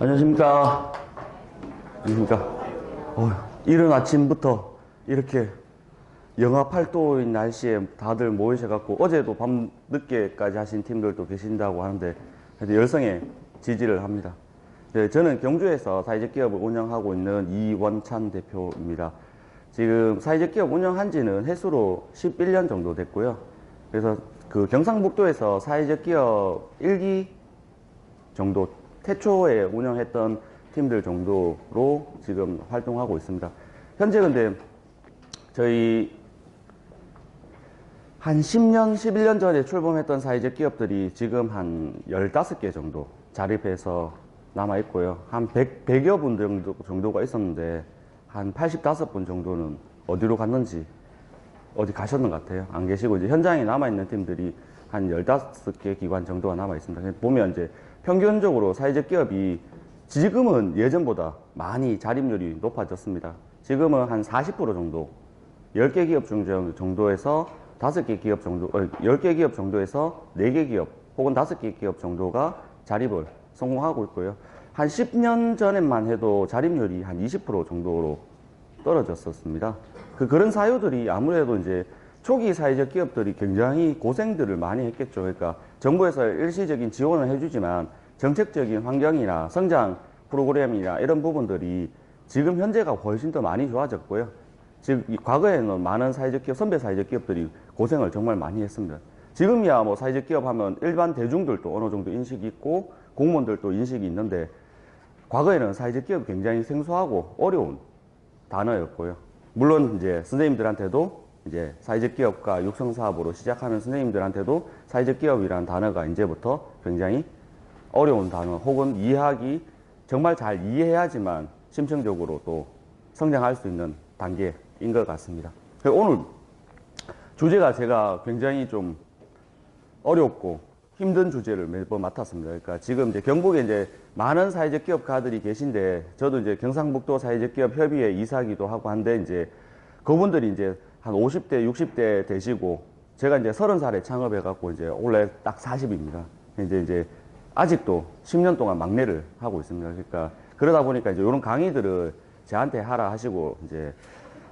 안녕하십니까. 안녕하십니까. 이른 아침부터 이렇게 영하 8도인 날씨에 다들 모이셔갖고 어제도 밤 늦게까지 하신 팀들도 계신다고 하는데 열성에 지지를 합니다. 네, 저는 경주에서 사회적 기업을 운영하고 있는 이원찬 대표입니다. 지금 사회적 기업 운영한 지는 해수로 11년 정도 됐고요. 그래서 그 경상북도에서 사회적 기업 1기 정도 태초에 운영했던 팀들 정도로 지금 활동하고 있습니다. 현재 근데 저희 한 10년, 11년 전에 출범했던 사회적 기업들이 지금 한 15개 정도 자립해서 남아있고요. 한 100여 분 정도가 있었는데 한 85분 정도는 어디로 갔는지 어디 가셨는 것 같아요. 안 계시고 이제 현장에 남아있는 팀들이 한 15개 기관 정도가 남아있습니다. 보면 이제 평균적으로 사회적 기업이 지금은 예전보다 많이 자립률이 높아졌습니다. 지금은 한 40% 정도, 10개 기업 정도에서 5개 기업 정도, 10개 기업 정도에서 4개 기업 혹은 5개 기업 정도가 자립을 성공하고 있고요. 한 10년 전에만 해도 자립률이 한 20% 정도로 떨어졌었습니다. 그런 사유들이 아무래도 이제 초기 사회적 기업들이 굉장히 고생들을 많이 했겠죠. 그러니까 정부에서 일시적인 지원을 해주지만 정책적인 환경이나 성장 프로그램이나 이런 부분들이 지금 현재가 훨씬 더 많이 좋아졌고요. 즉 과거에는 많은 사회적 기업, 선배 사회적 기업들이 고생을 정말 많이 했습니다. 지금이야 뭐 사회적 기업 하면 일반 대중들도 어느 정도 인식이 있고 공무원들도 인식이 있는데 과거에는 사회적 기업이 굉장히 생소하고 어려운 단어였고요. 물론 이제 선생님들한테도 이제 사회적 기업과 육성 사업으로 시작하는 선생님들한테도 사회적 기업이라는 단어가 이제부터 굉장히 어려운 단어 혹은 이해하기 정말 잘 이해해야지만 심층적으로 또 성장할 수 있는 단계인 것 같습니다. 오늘 주제가 제가 굉장히 좀 어렵고 힘든 주제를 매번 맡았습니다. 그러니까 지금 이제 경북에 이제 많은 사회적 기업가들이 계신데 저도 이제 경상북도 사회적 기업 협의회 이사기도 하고 한데 이제 그분들이 이제 한 50대, 60대 되시고 제가 이제 30살에 창업해갖고 이제 올해 딱 40입니다. 이제 아직도 10년 동안 막내를 하고 있습니다. 그러니까 그러다 보니까 이제 이런 강의들을 저한테 하라 하시고 이제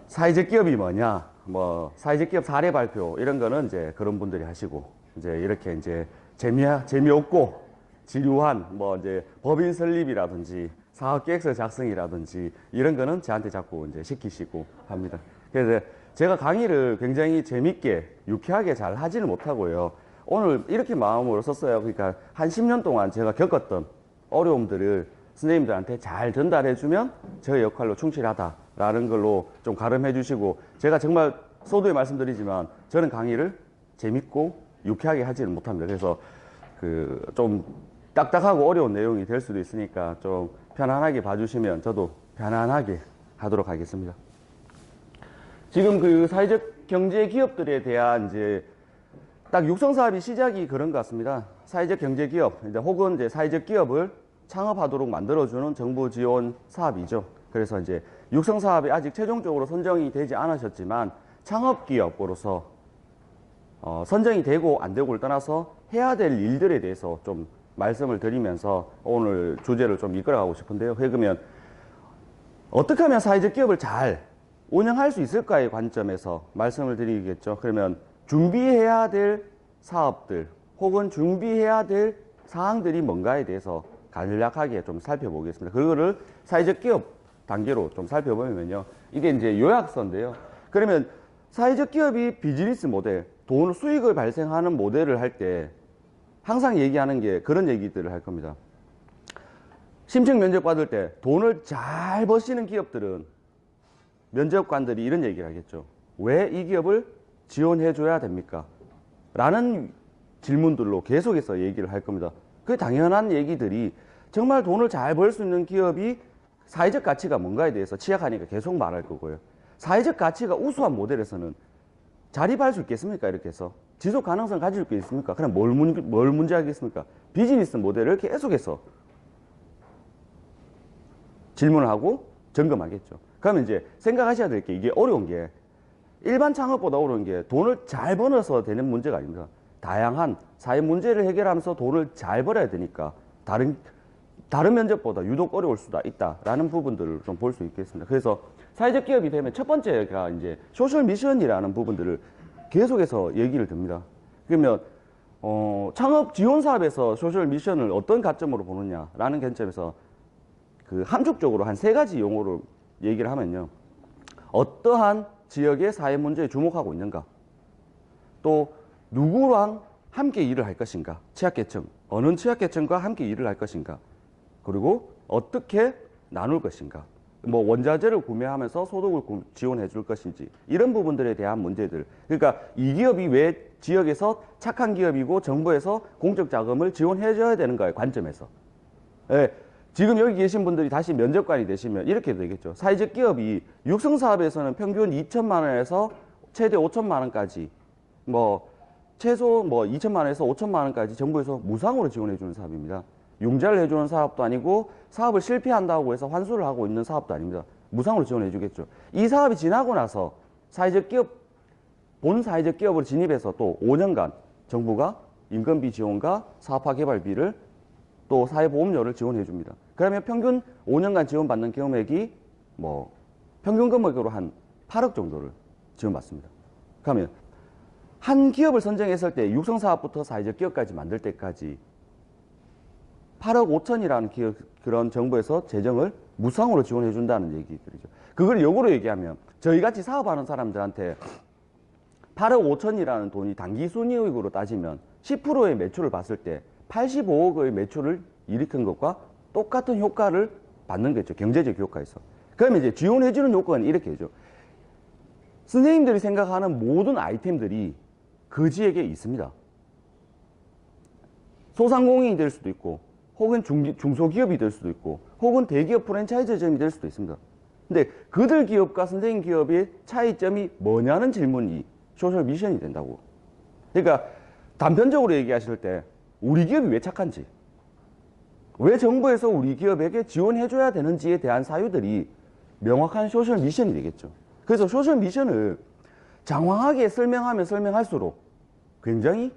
사회적 기업이 뭐냐, 뭐 사회적 기업 사례 발표 이런 거는 이제 그런 분들이 하시고 이제 이렇게 이제 재미없고 지루한 뭐 이제 법인 설립이라든지 사업 계획서 작성이라든지 이런 거는 저한테 자꾸 이제 시키시고 합니다. 그래서 제가 강의를 굉장히 재밌게 유쾌하게 잘 하지는 못하고요. 오늘 이렇게 마음으로 썼어요. 그러니까 한 10년 동안 제가 겪었던 어려움들을 선생님들한테 잘 전달해주면 저의 역할로 충실하다라는 걸로 좀 가름해 주시고 제가 정말 소두에 말씀드리지만 저는 강의를 재밌고 유쾌하게 하지는 못합니다. 그래서 그 좀 딱딱하고 어려운 내용이 될 수도 있으니까 좀 편안하게 봐주시면 저도 편안하게 하도록 하겠습니다. 지금 그 사회적 경제 기업들에 대한 이제 딱 육성 사업이 시작이 그런 것 같습니다. 사회적 경제 기업, 이제 혹은 이제 사회적 기업을 창업하도록 만들어주는 정부 지원 사업이죠. 그래서 이제 육성 사업이 아직 최종적으로 선정이 되지 않으셨지만 창업 기업으로서 선정이 되고 안 되고를 떠나서 해야 될 일들에 대해서 좀 말씀을 드리면서 오늘 주제를 좀 이끌어가고 싶은데요. 그러면 어떻게 하면 사회적 기업을 잘 운영할 수 있을까의 관점에서 말씀을 드리겠죠. 그러면 준비해야 될 사업들 혹은 준비해야 될 사항들이 뭔가에 대해서 간략하게 좀 살펴보겠습니다. 그거를 사회적 기업 단계로 좀 살펴보면요. 이게 이제 요약서인데요. 그러면 사회적 기업이 비즈니스 모델, 수익을 발생하는 모델을 할 때 항상 얘기하는 게 그런 얘기들을 할 겁니다. 심층 면접 받을 때 돈을 잘 버시는 기업들은 면접관들이 이런 얘기를 하겠죠. 왜 이 기업을 지원해 줘야 됩니까? 라는 질문들로 계속해서 얘기를 할 겁니다. 그 당연한 얘기들이 정말 돈을 잘 벌 수 있는 기업이 사회적 가치가 뭔가에 대해서 취약하니까 계속 말할 거고요. 사회적 가치가 우수한 모델에서는 자립할 수 있겠습니까? 이렇게 해서 지속 가능성 가질 수 있습니까? 그럼 뭘 문제하겠습니까? 비즈니스 모델을 계속해서 질문을 하고 점검하겠죠. 그러면 이제 생각하셔야 될 게 이게 어려운 게 일반 창업보다 어려운 게 돈을 잘 벌어서 되는 문제가 아닙니다. 다양한 사회 문제를 해결하면서 돈을 잘 벌어야 되니까 다른 다른 면접보다 유독 어려울 수도 있다라는 부분들을 좀 볼 수 있겠습니다. 그래서 사회적 기업이 되면 첫 번째가 이제 소셜 미션이라는 부분들을 계속해서 얘기를 듭니다. 그러면 창업 지원 사업에서 소셜 미션을 어떤 관점으로 보느냐라는 관점에서 그 함축적으로 한 세 가지 용어로 얘기를 하면요. 어떠한 지역의 사회 문제에 주목하고 있는가? 또 누구랑 함께 일을 할 것인가? 취약계층, 어느 취약계층과 함께 일을 할 것인가? 그리고 어떻게 나눌 것인가? 뭐 원자재를 구매하면서 소득을 지원해 줄 것인지 이런 부분들에 대한 문제들. 그러니까 이 기업이 왜 지역에서 착한 기업이고 정부에서 공적 자금을 지원해 줘야 되는가의 관점에서. 예, 지금 여기 계신 분들이 다시 면접관이 되시면 이렇게 되겠죠. 사회적 기업이 육성사업에서는 평균 2천만 원에서 최대 5천만 원까지 뭐 최소 뭐 2천만 원에서 5천만 원까지 정부에서 무상으로 지원해 주는 사업입니다. 융자를 해주는 사업도 아니고 사업을 실패한다고 해서 환수를 하고 있는 사업도 아닙니다. 무상으로 지원해 주겠죠. 이 사업이 지나고 나서 사회적 기업, 본 사회적 기업으로 진입해서 또 5년간 정부가 인건비 지원과 사업화 개발비를 또 사회보험료를 지원해 줍니다. 그러면 평균 5년간 지원받는 금액이 뭐 평균 금액으로 한 8억 정도를 지원받습니다. 그러면 한 기업을 선정했을 때 육성사업부터 사회적 기업까지 만들 때까지 8억 5천이라는 기업, 그런 정부에서 재정을 무상으로 지원해 준다는 얘기들이죠. 그걸 역으로 얘기하면 저희같이 사업하는 사람들한테 8억 5천이라는 돈이 단기 순이익으로 따지면 10%의 매출을 봤을 때 85억의 매출을 일으킨 것과 똑같은 효과를 받는 거죠. 경제적 효과에서. 그러면 이제 지원해 주는 요건은 이렇게 되죠. 선생님들이 생각하는 모든 아이템들이 그 지역에 있습니다. 소상공인이 될 수도 있고 혹은 중소기업이 될 수도 있고 혹은 대기업 프랜차이즈점이 될 수도 있습니다. 근데 그들 기업과 선생님 기업의 차이점이 뭐냐는 질문이 소셜 미션이 된다고. 그러니까 단편적으로 얘기하실 때 우리 기업이 왜 착한지, 왜 정부에서 우리 기업에게 지원해줘야 되는지에 대한 사유들이 명확한 소셜 미션이 되겠죠. 그래서 소셜 미션을 장황하게 설명하면 설명할수록 굉장히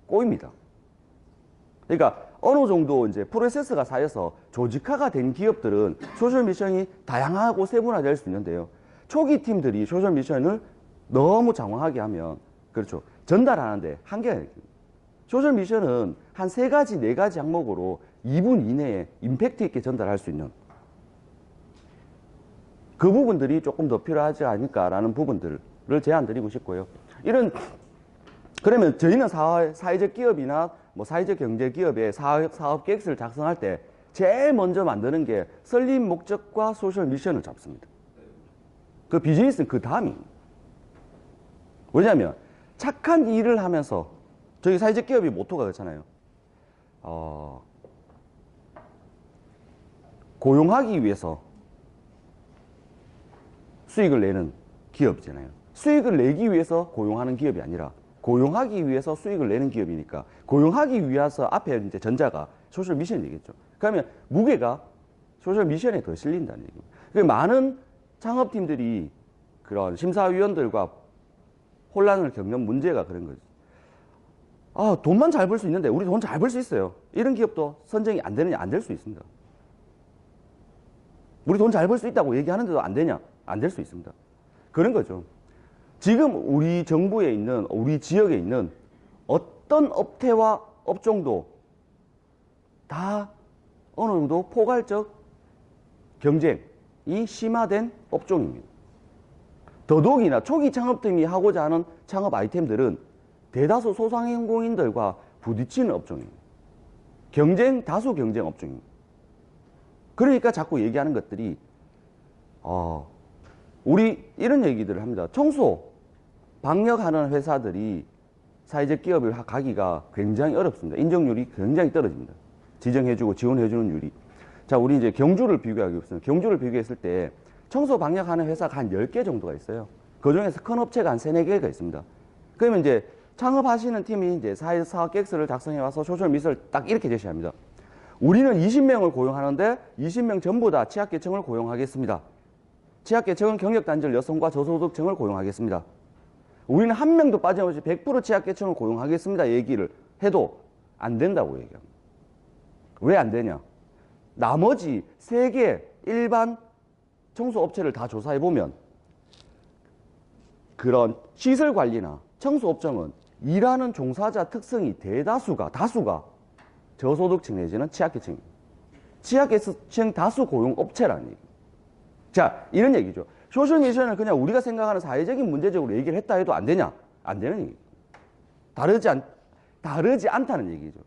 꼬입니다. 그러니까 어느 정도 이제 프로세스가 쌓여서 조직화가 된 기업들은 소셜 미션이 다양하고 세분화될 수 있는데요. 초기 팀들이 소셜 미션을 너무 장황하게 하면 그렇죠. 전달하는데 한계가 있습니다. 소셜 미션은 한 3가지, 4가지 항목으로 2분 이내에 임팩트 있게 전달할 수 있는 그 부분들이 조금 더 필요하지 않을까라는 부분들을 제안드리고 싶고요. 그러면 저희는 사회적 기업이나 뭐 사회적 경제 기업의 사업 계획서를 작성할 때 제일 먼저 만드는 게 설립 목적과 소셜 미션을 잡습니다. 그 비즈니스는 그 다음입니다. 왜냐하면 착한 일을 하면서 저희 사회적 기업이 모토가 그렇잖아요. 고용하기 위해서 수익을 내는 기업이잖아요. 수익을 내기 위해서 고용하는 기업이 아니라 고용하기 위해서 수익을 내는 기업이니까 고용하기 위해서 앞에 이제 전자가 소셜 미션이겠죠. 그러면 무게가 소셜 미션에 더 실린다는 얘기입니다. 그러니까 많은 창업팀들이 그런 심사위원들과 혼란을 겪는 문제가 그런 거죠. 돈만 잘 벌 수 있는데 우리 돈 잘 벌 수 있어요. 이런 기업도 선정이 안 되느냐? 안 될 수 있습니다. 우리 돈 잘 벌 수 있다고 얘기하는데도 안 되냐? 안 될 수 있습니다. 그런 거죠. 지금 우리 정부에 있는, 우리 지역에 있는 어떤 업태와 업종도 다 어느 정도 포괄적 경쟁이 심화된 업종입니다. 더더욱이나 초기 창업팀이 하고자 하는 창업 아이템들은 대다수 소상공인들과 부딪히는 업종입니다. 다수 경쟁 업종입니다. 그러니까 자꾸 얘기하는 것들이 우리 이런 얘기들을 합니다. 청소, 방역하는 회사들이 사회적 기업을 가기가 굉장히 어렵습니다. 인정률이 굉장히 떨어집니다. 지정해주고 지원해주는 율이. 자, 우리 이제 경주를 비교하겠습니다. 경주를 비교했을 때 청소 방역하는 회사가 한 10개 정도가 있어요. 그 중에서 큰 업체가 한 3, 4개가 있습니다. 그러면 이제 창업하시는 팀이 이제 사업 계획서를 작성해 와서 소셜 미션을 딱 이렇게 제시합니다. 우리는 20명을 고용하는데 20명 전부 다 취약계층을 고용하겠습니다. 취약계층은 경력단절 여성과 저소득층을 고용하겠습니다. 우리는 한 명도 빠짐없이 100% 취약계층을 고용하겠습니다. 얘기를 해도 안 된다고 얘기합니다. 왜 안 되냐? 나머지 3개 일반 청소업체를 다 조사해보면 그런 시설관리나 청소업종은 일하는 종사자 특성이 다수가 저소득층 내지는 취약계층입니다. 취약계층 다수 고용업체라는 얘기입니다. 자, 이런 얘기죠. 소셜미션을 그냥 우리가 생각하는 사회적인 문제적으로 얘기를 했다 해도 안 되냐? 안 되는 얘기입니다. 다르지 않다는 얘기죠.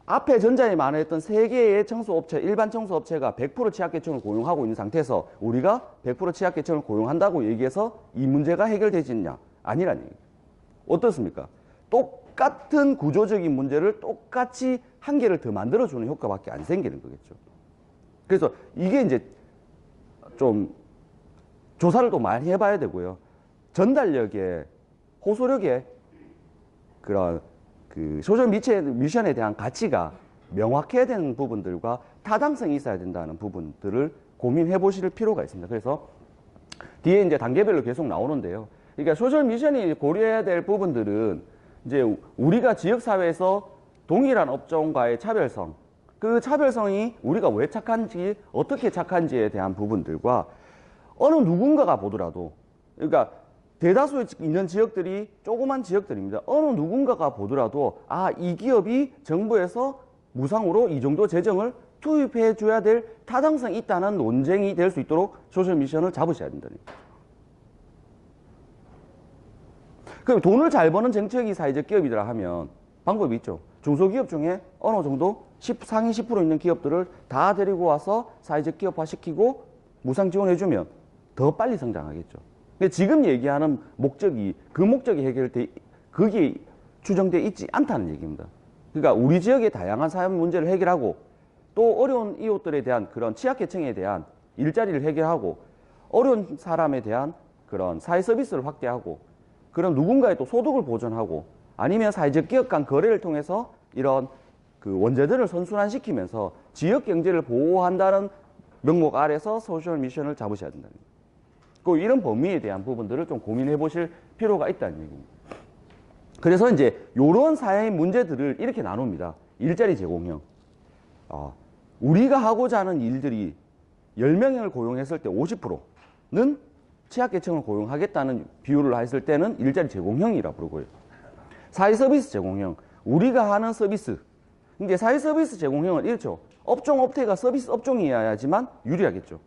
앞에 전자에 말했던 3개의 청소업체, 일반 청소업체가 100% 취약계층을 고용하고 있는 상태에서 우리가 100% 취약계층을 고용한다고 얘기해서 이 문제가 해결되지냐? 아니라는 얘기죠. 어떻습니까? 똑같은 구조적인 문제를 똑같이 한 개를 더 만들어주는 효과밖에 안 생기는 거겠죠. 그래서 이게 이제 좀 조사를 또 많이 해봐야 되고요. 전달력에, 호소력에 그런 그 소셜 미션에 대한 가치가 명확해야 되는 부분들과 타당성이 있어야 된다는 부분들을 고민해 보실 필요가 있습니다. 그래서 뒤에 이제 단계별로 계속 나오는데요. 그러니까 소셜 미션이 고려해야 될 부분들은 이제 우리가 지역사회에서 동일한 업종과의 차별성, 그 차별성이 우리가 왜 착한지, 어떻게 착한지에 대한 부분들과 어느 누군가가 보더라도, 그러니까 대다수 있는 지역들이 조그만 지역들입니다. 어느 누군가가 보더라도 아, 이 기업이 정부에서 무상으로 이 정도 재정을 투입해 줘야 될 타당성이 있다는 논쟁이 될 수 있도록 소셜 미션을 잡으셔야 된다는 거죠. 그럼 돈을 잘 버는 정책이 사회적 기업이라 하면 방법이 있죠. 중소기업 중에 어느 정도 상위 10% 있는 기업들을 다 데리고 와서 사회적 기업화 시키고 무상 지원해주면 더 빨리 성장하겠죠. 근데 지금 얘기하는 목적이, 그 목적이 그게 추정되어 있지 않다는 얘기입니다. 그러니까 우리 지역의 다양한 사회 문제를 해결하고 또 어려운 이웃들에 대한 그런 취약계층에 대한 일자리를 해결하고 어려운 사람에 대한 그런 사회 서비스를 확대하고 그런 누군가의 또 소득을 보존하고 아니면 사회적 기업 간 거래를 통해서 이런 그 원재들을 선순환시키면서 지역 경제를 보호한다는 명목 아래서 소셜 미션을 잡으셔야 된다는 거예요. 그 이런 범위에 대한 부분들을 좀 고민해 보실 필요가 있다는 얘기입니다. 그래서 이제 이런 사회 문제들을 이렇게 나눕니다. 일자리 제공형. 우리가 하고자 하는 일들이 10명을 고용했을 때 50%는 취약계층을 고용하겠다는 비율을 했을 때는 일자리 제공형이라 부르고요. 사회서비스 제공형. 우리가 하는 서비스. 이제 사회서비스 제공형은 이렇죠. 업종 업태가 서비스 업종이어야지만 유리하겠죠.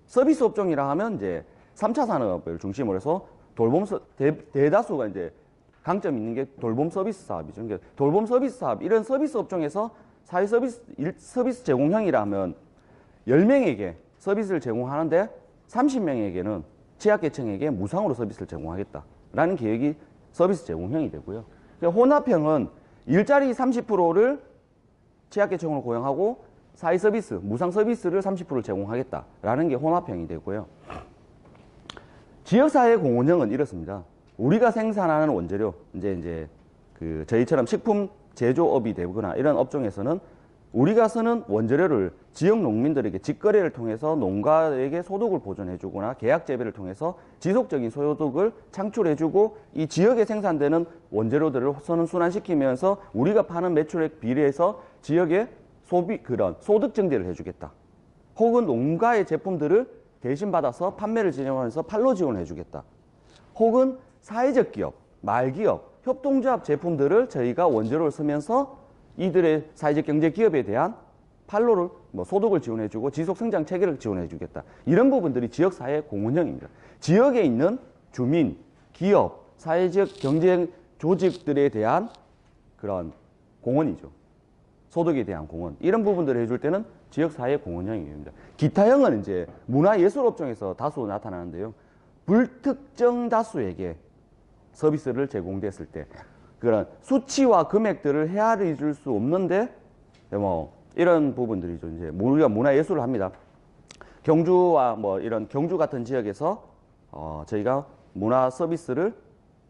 서비스 업종이라 하면 이제 3차 산업을 중심으로 해서 대다수가 이제 강점 있는 게 돌봄 서비스 사업이죠. 그러니까 돌봄 서비스 사업, 이런 서비스 업종에서 사회 서비스 제공형이라 하면 10명에게 서비스를 제공하는데 30명에게는 취약계층에게 무상으로 서비스를 제공하겠다라는 계획이 서비스 제공형이 되고요. 그러니까 혼합형은 일자리 30%를 취약계층으로 고용하고 사회 서비스, 무상 서비스를 30%를 제공하겠다라는 게 혼합형이 되고요. 지역사회 공헌형은 이렇습니다. 우리가 생산하는 원재료, 이제 그 저희처럼 식품 제조업이 되거나 이런 업종에서는 우리가 쓰는 원재료를 지역 농민들에게 직거래를 통해서 농가에게 소득을 보존해주거나 계약 재배를 통해서 지속적인 소득을 창출해주고 이 지역에 생산되는 원재료들을 선순환시키면서 우리가 파는 매출액 비례해서 지역의 그런 소득 증대를 해주겠다. 혹은 농가의 제품들을 대신 받아서 판매를 진행하면서 판로 지원해주겠다. 혹은 사회적 기업, 말기업, 협동조합 제품들을 저희가 원재료를 쓰면서 이들의 사회적 경제 기업에 대한 판로를 소득을 지원해주고 지속 성장 체계를 지원해주겠다. 이런 부분들이 지역사회 공헌형입니다. 지역에 있는 주민, 기업, 사회적 경제 조직들에 대한 그런 공헌이죠. 소득에 대한 공헌. 이런 부분들을 해줄 때는 지역사회 공헌형입니다. 기타형은 이제 문화예술업종에서 다수 나타나는데요. 불특정 다수에게 서비스를 제공됐을 때 그런 수치와 금액들을 헤아려 줄 수 없는데 이런 부분들이죠. 이제 우리가 문화예술을 합니다. 경주와 이런 경주 같은 지역에서 저희가 문화 서비스를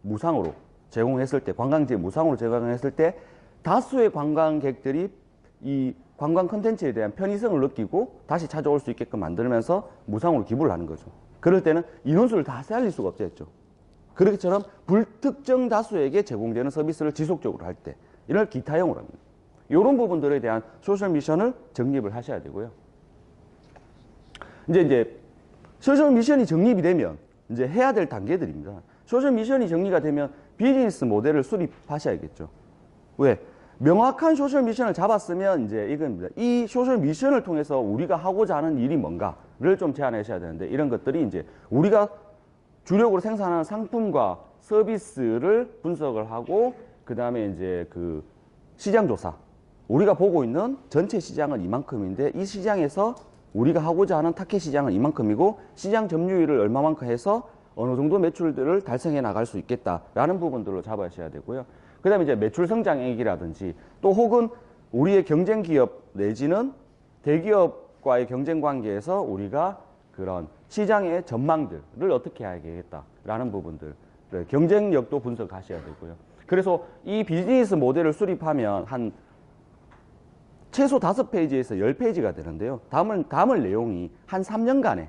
무상으로 제공했을 때, 관광지에 무상으로 제공했을 때 다수의 관광객들이 이 관광 컨텐츠에 대한 편의성을 느끼고 다시 찾아올 수 있게끔 만들면서 무상으로 기부를 하는 거죠. 그럴 때는 인원수를 다 살릴 수가 없겠죠. 그렇게처럼 불특정 다수에게 제공되는 서비스를 지속적으로 할 때 이걸 기타형으로 합니다. 이런 부분들에 대한 소셜 미션을 정립을 하셔야 되고요. 이제 소셜 미션이 정립이 되면 이제 해야 될 단계들입니다. 소셜 미션이 정리가 되면 비즈니스 모델을 수립하셔야겠죠. 왜? 명확한 소셜 미션을 잡았으면 이제 이겁니다. 이 소셜 미션을 통해서 우리가 하고자 하는 일이 뭔가를 좀 제안하셔야 되는데, 이런 것들이 이제 우리가 주력으로 생산하는 상품과 서비스를 분석을 하고, 그 다음에 이제 그 시장 조사. 우리가 보고 있는 전체 시장은 이만큼인데, 이 시장에서 우리가 하고자 하는 타켓 시장은 이만큼이고, 시장 점유율을 얼마만큼 해서 어느 정도 매출들을 달성해 나갈 수 있겠다라는 부분들로 잡아셔야 되고요. 그 다음에 이제 매출 성장액이라든지, 또 혹은 우리의 경쟁 기업 내지는 대기업과의 경쟁 관계에서 우리가 그런 시장의 전망들을 어떻게 해야겠다라는 부분들, 경쟁력도 분석하셔야 되고요. 그래서 이 비즈니스 모델을 수립하면 한 최소 5페이지에서 10페이지가 되는데요. 담을 내용이 한 3년간에,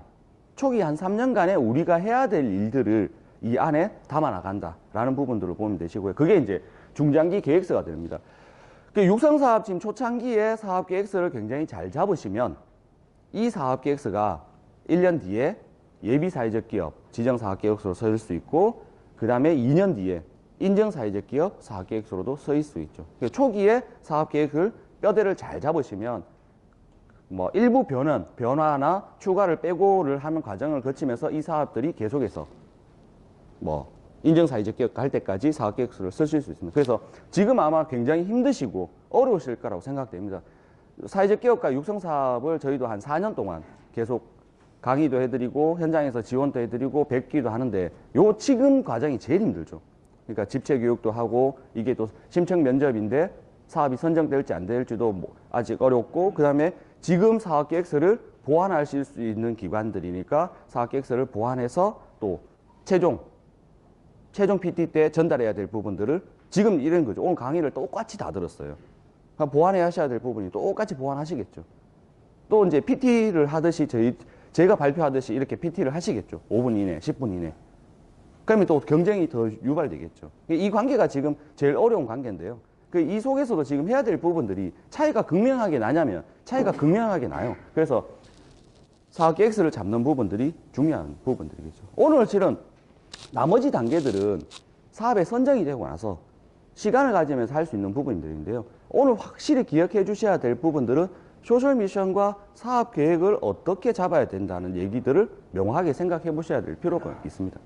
초기 한 3년간에 우리가 해야 될 일들을 이 안에 담아 나간다라는 부분들을 보면 되시고요. 그게 이제 중장기 계획서가 됩니다. 육성사업 지금 초창기에 사업 계획서를 굉장히 잘 잡으시면 이 사업 계획서가 1년 뒤에 예비 사회적 기업 지정 사업 계획서로 서일 수 있고, 그 다음에 2년 뒤에 인정 사회적 기업 사업 계획서로도 서일 수 있죠. 초기에 사업 계획을 뼈대를 잘 잡으시면 뭐 일부 변화나 추가를 빼고를 하는 과정을 거치면서 이 사업들이 계속해서 뭐 인정 사회적 기업 갈 때까지 사업 계획서를 쓰실 수 있습니다. 그래서 지금 아마 굉장히 힘드시고 어려우실 거라고 생각됩니다. 사회적 기업과 육성 사업을 저희도 한 4년 동안 계속 강의도 해드리고 현장에서 지원도 해드리고 뵙기도 하는데, 요 지금 과정이 제일 힘들죠. 그러니까 집체 교육도 하고, 이게 또 심청 면접인데 사업이 선정될지 안 될지도 뭐 아직 어렵고, 그 다음에 지금 사업 계획서를 보완하실 수 있는 기관들이니까 사업 계획서를 보완해서 또 최종 PT 때 전달해야 될 부분들을 지금 이런 거죠. 오늘 강의를 똑같이 다 들었어요. 보완해야 하셔야 될 부분이 똑같이 보완하시겠죠. 또 이제 PT를 하듯이 제가 발표하듯이 이렇게 PT를 하시겠죠. 5분 이내, 10분 이내. 그러면 또 경쟁이 더 유발되겠죠. 이 관계가 지금 제일 어려운 관계인데요. 이 속에서도 지금 해야 될 부분들이 차이가 극명하게 나냐면 차이가 극명하게 나요. 그래서 사업 계획서를 잡는 부분들이 중요한 부분들이겠죠. 오늘 실은 나머지 단계들은 사업에 선정이 되고 나서 시간을 가지면서 할 수 있는 부분들인데요. 오늘 확실히 기억해 주셔야 될 부분들은 소셜 미션과 사업 계획을 어떻게 잡아야 된다는 얘기들을 명확하게 생각해 보셔야 될 필요가 있습니다.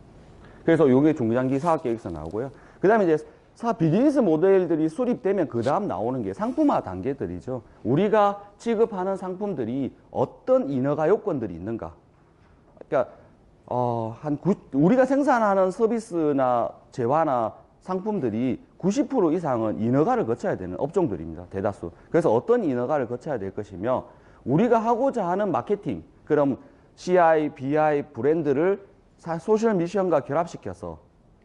그래서 이게 중장기 사업 계획서 나오고요. 그 다음에 이제 사업 비즈니스 모델들이 수립되면 그 다음 나오는 게 상품화 단계들이죠. 우리가 취급하는 상품들이 어떤 인허가 요건들이 있는가. 그러니까 우리가 생산하는 서비스나 재화나 상품들이 90% 이상은 인허가를 거쳐야 되는 업종들입니다. 대다수. 그래서 어떤 인허가를 거쳐야 될 것이며, 우리가 하고자 하는 마케팅, 그럼 CI, BI 브랜드를 소셜 미션과 결합시켜서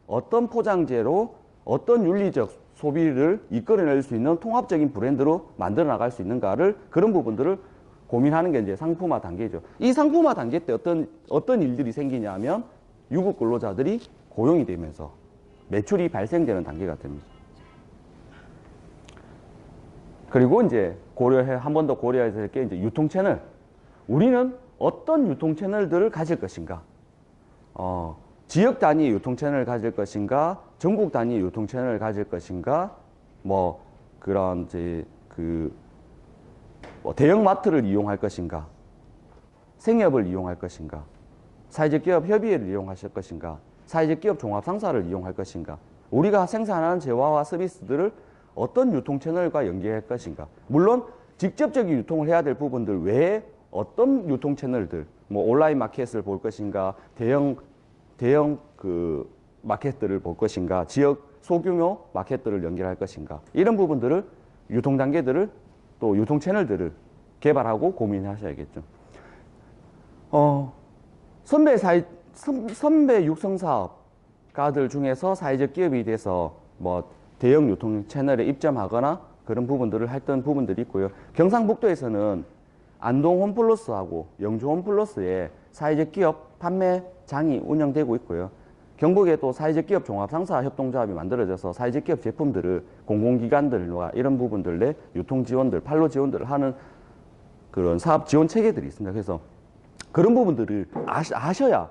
어떤 포장재로 어떤 윤리적 소비를 이끌어낼 수 있는 통합적인 브랜드로 만들어 나갈 수 있는가를, 그런 부분들을 고민하는 게 이제 상품화 단계죠. 이 상품화 단계 때 어떤 일들이 생기냐 하면 유급 근로자들이 고용이 되면서 매출이 발생되는 단계가 됩니다. 그리고 이제 한 번 더 고려해야 될 게 이제 유통 채널. 우리는 어떤 유통 채널들을 가질 것인가? 지역 단위 유통 채널을 가질 것인가? 전국 단위 유통 채널을 가질 것인가? 뭐 그런 이제 대형 마트를 이용할 것인가? 생협을 이용할 것인가? 사회적 기업 협의회를 이용하실 것인가? 사회적 기업 종합 상사를 이용할 것인가? 우리가 생산하는 재화와 서비스들을 어떤 유통 채널과 연계할 것인가? 물론 직접적인 유통을 해야 될 부분들 외에 어떤 유통 채널들, 뭐 온라인 마켓을 볼 것인가? 대형 마켓들을 볼 것인가? 지역 소규모 마켓들을 연결할 것인가? 이런 부분들을, 유통 단계들을, 또 유통 채널들을 개발하고 고민하셔야겠죠. 선배 육성 사업가들 중에서 사회적 기업이 돼서 뭐 대형 유통 채널에 입점하거나 그런 부분들을 했던 부분들이 있고요. 경상북도에서는 안동 홈플러스하고 영주 홈플러스에 사회적 기업 판매장이 운영되고 있고요. 경북에 또 사회적 기업 종합상사 협동조합이 만들어져서 사회적 기업 제품들을 공공기관들과 이런 부분들 내 유통 지원들, 판로 지원들을 하는 그런 사업 지원 체계들이 있습니다. 그래서 그런 부분들을 아셔야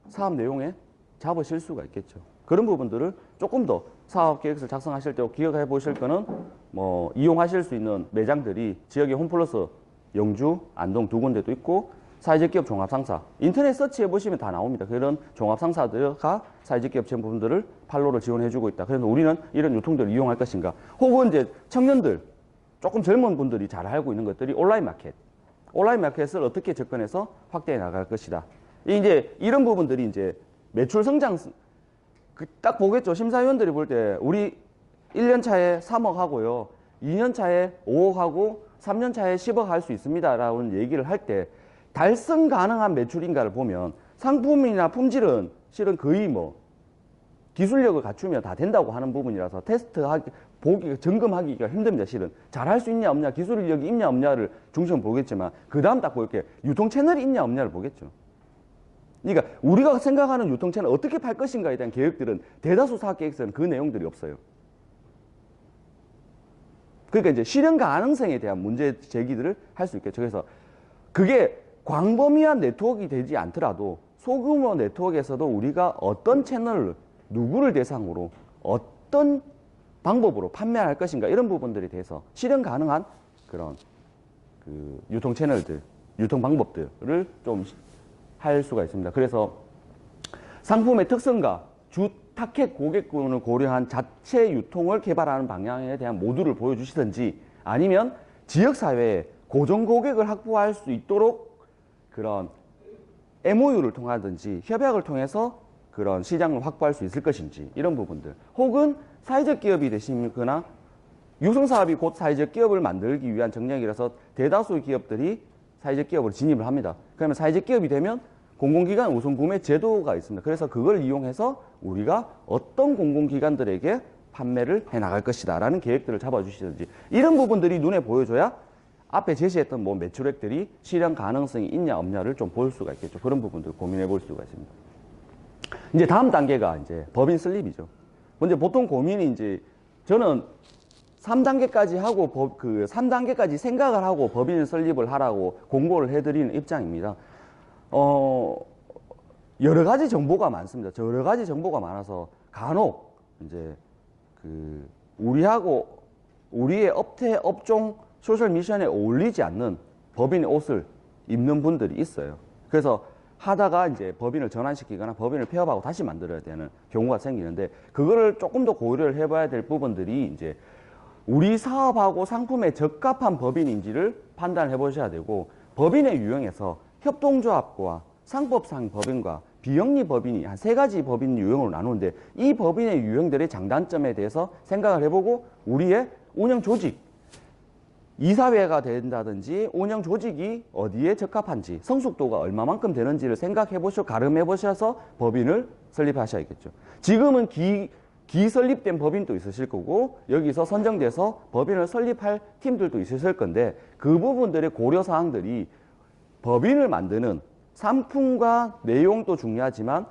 사업 내용에 잡으실 수가 있겠죠. 그런 부분들을 조금 더 사업 계획서를 작성하실 때 기억해 보실 거는 뭐 이용하실 수 있는 매장들이 지역의 홈플러스 영주, 안동 두 군데도 있고 사회적 기업 종합상사 인터넷 서치해 보시면 다 나옵니다. 그런 종합상사들과 사회적 기업 제품들을 판로를 지원해 주고 있다. 그래서 우리는 이런 유통들을 이용할 것인가? 혹은 이제 청년들 조금 젊은 분들이 잘 알고 있는 것들이 온라인 마켓을 어떻게 접근해서 확대해 나갈 것이다. 이제 이런 부분들이 이제 매출 성장 딱 보겠죠. 심사위원들이 볼 때 우리 1년 차에 3억 하고요. 2년 차에 5억 하고 3년 차에 10억 할 수 있습니다라는 얘기를 할 때 달성 가능한 매출인가를 보면 상품이나 품질은 실은 거의 뭐 기술력을 갖추면 다 된다고 하는 부분이라서 점검하기가 힘듭니다. 실은 잘할 수 있냐 없냐, 기술력이 있냐 없냐를 중심으로 보겠지만 그 다음 딱 볼 게 유통 채널이 있냐 없냐를 보겠죠. 그러니까 우리가 생각하는 유통 채널 어떻게 팔 것인가에 대한 계획들은 대다수 사업 계획서는 그 내용들이 없어요. 그러니까 이제 실현 가능성에 대한 문제 제기들을 할 수 있겠죠. 그래서 그게 광범위한 네트워크가 되지 않더라도 소규모 네트워크에서도 우리가 어떤 채널을 누구를 대상으로 어떤 방법으로 판매할 것인가 이런 부분들에 대해서 실현 가능한 그런 그 유통 채널들, 유통 방법들을 좀 할 수가 있습니다. 그래서 상품의 특성과 주 타켓 고객군을 고려한 자체 유통을 개발하는 방향에 대한 모듈을 보여주시든지 아니면 지역사회에 고정 고객을 확보할 수 있도록 그런 MOU를 통하든지 협약을 통해서 그런 시장을 확보할 수 있을 것인지 이런 부분들 혹은 사회적 기업이 되시거나 유성사업이 곧 사회적 기업을 만들기 위한 정략이라서 대다수의 기업들이 사회적 기업으로 진입을 합니다. 그러면 사회적 기업이 되면 공공기관 우선 구매 제도가 있습니다. 그래서 그걸 이용해서 우리가 어떤 공공기관들에게 판매를 해나갈 것이다 라는 계획들을 잡아주시든지 이런 부분들이 눈에 보여줘야 앞에 제시했던 뭐 매출액들이 실현 가능성이 있냐 없냐를 좀 볼 수가 있겠죠. 그런 부분들 고민해 볼 수가 있습니다. 이제 다음 단계가 이제 법인 설립이죠. 먼저 보통 고민이 이제 저는 3단계까지 하고 3단계까지 생각을 하고 법인 설립을 하라고 공고를 해드리는 입장입니다. 여러 가지 정보가 많습니다. 여러 가지 정보가 많아서 간혹 이제 우리의 업종 소셜 미션에 어울리지 않는 법인의 옷을 입는 분들이 있어요. 그래서 하다가 이제 법인을 전환시키거나 법인을 폐업하고 다시 만들어야 되는 경우가 생기는데 그거를 조금 더 고려를 해봐야 될 부분들이 이제 우리 사업하고 상품에 적합한 법인인지를 판단해 보셔야 되고 법인의 유형에서 협동조합과 상법상 법인과 비영리 법인이 한 3가지 법인 유형으로 나누는데 이 법인의 유형들의 장단점에 대해서 생각을 해보고 우리의 운영 조직 이사회가 된다든지 운영 조직이 어디에 적합한지 성숙도가 얼마만큼 되는지를 생각해 보시고 가름해 보셔서 법인을 설립하셔야겠죠. 지금은 기설립된 법인도 있으실 거고 여기서 선정돼서 법인을 설립할 팀들도 있으실 건데 그 부분들의 고려사항들이 법인을 만드는 상품과 내용도 중요하지만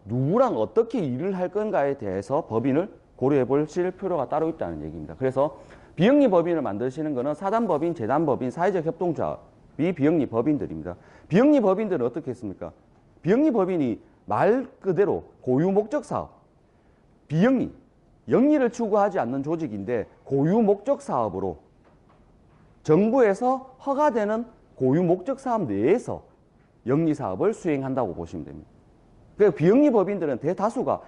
누구랑 어떻게 일을 할 건가에 대해서 법인을 고려해 보실 필요가 따로 있다는 얘기입니다. 그래서 비영리 법인을 만드시는 것은 사단법인, 재단법인, 사회적 협동조합이 비영리 법인들입니다. 비영리 법인들은 어떻게 했습니까? 비영리 법인이 말 그대로 고유 목적 사업, 비영리, 영리를 추구하지 않는 조직인데 고유 목적 사업으로 정부에서 허가되는 고유 목적 사업 내에서 영리 사업을 수행한다고 보시면 됩니다. 그러니까 비영리 법인들은 대다수가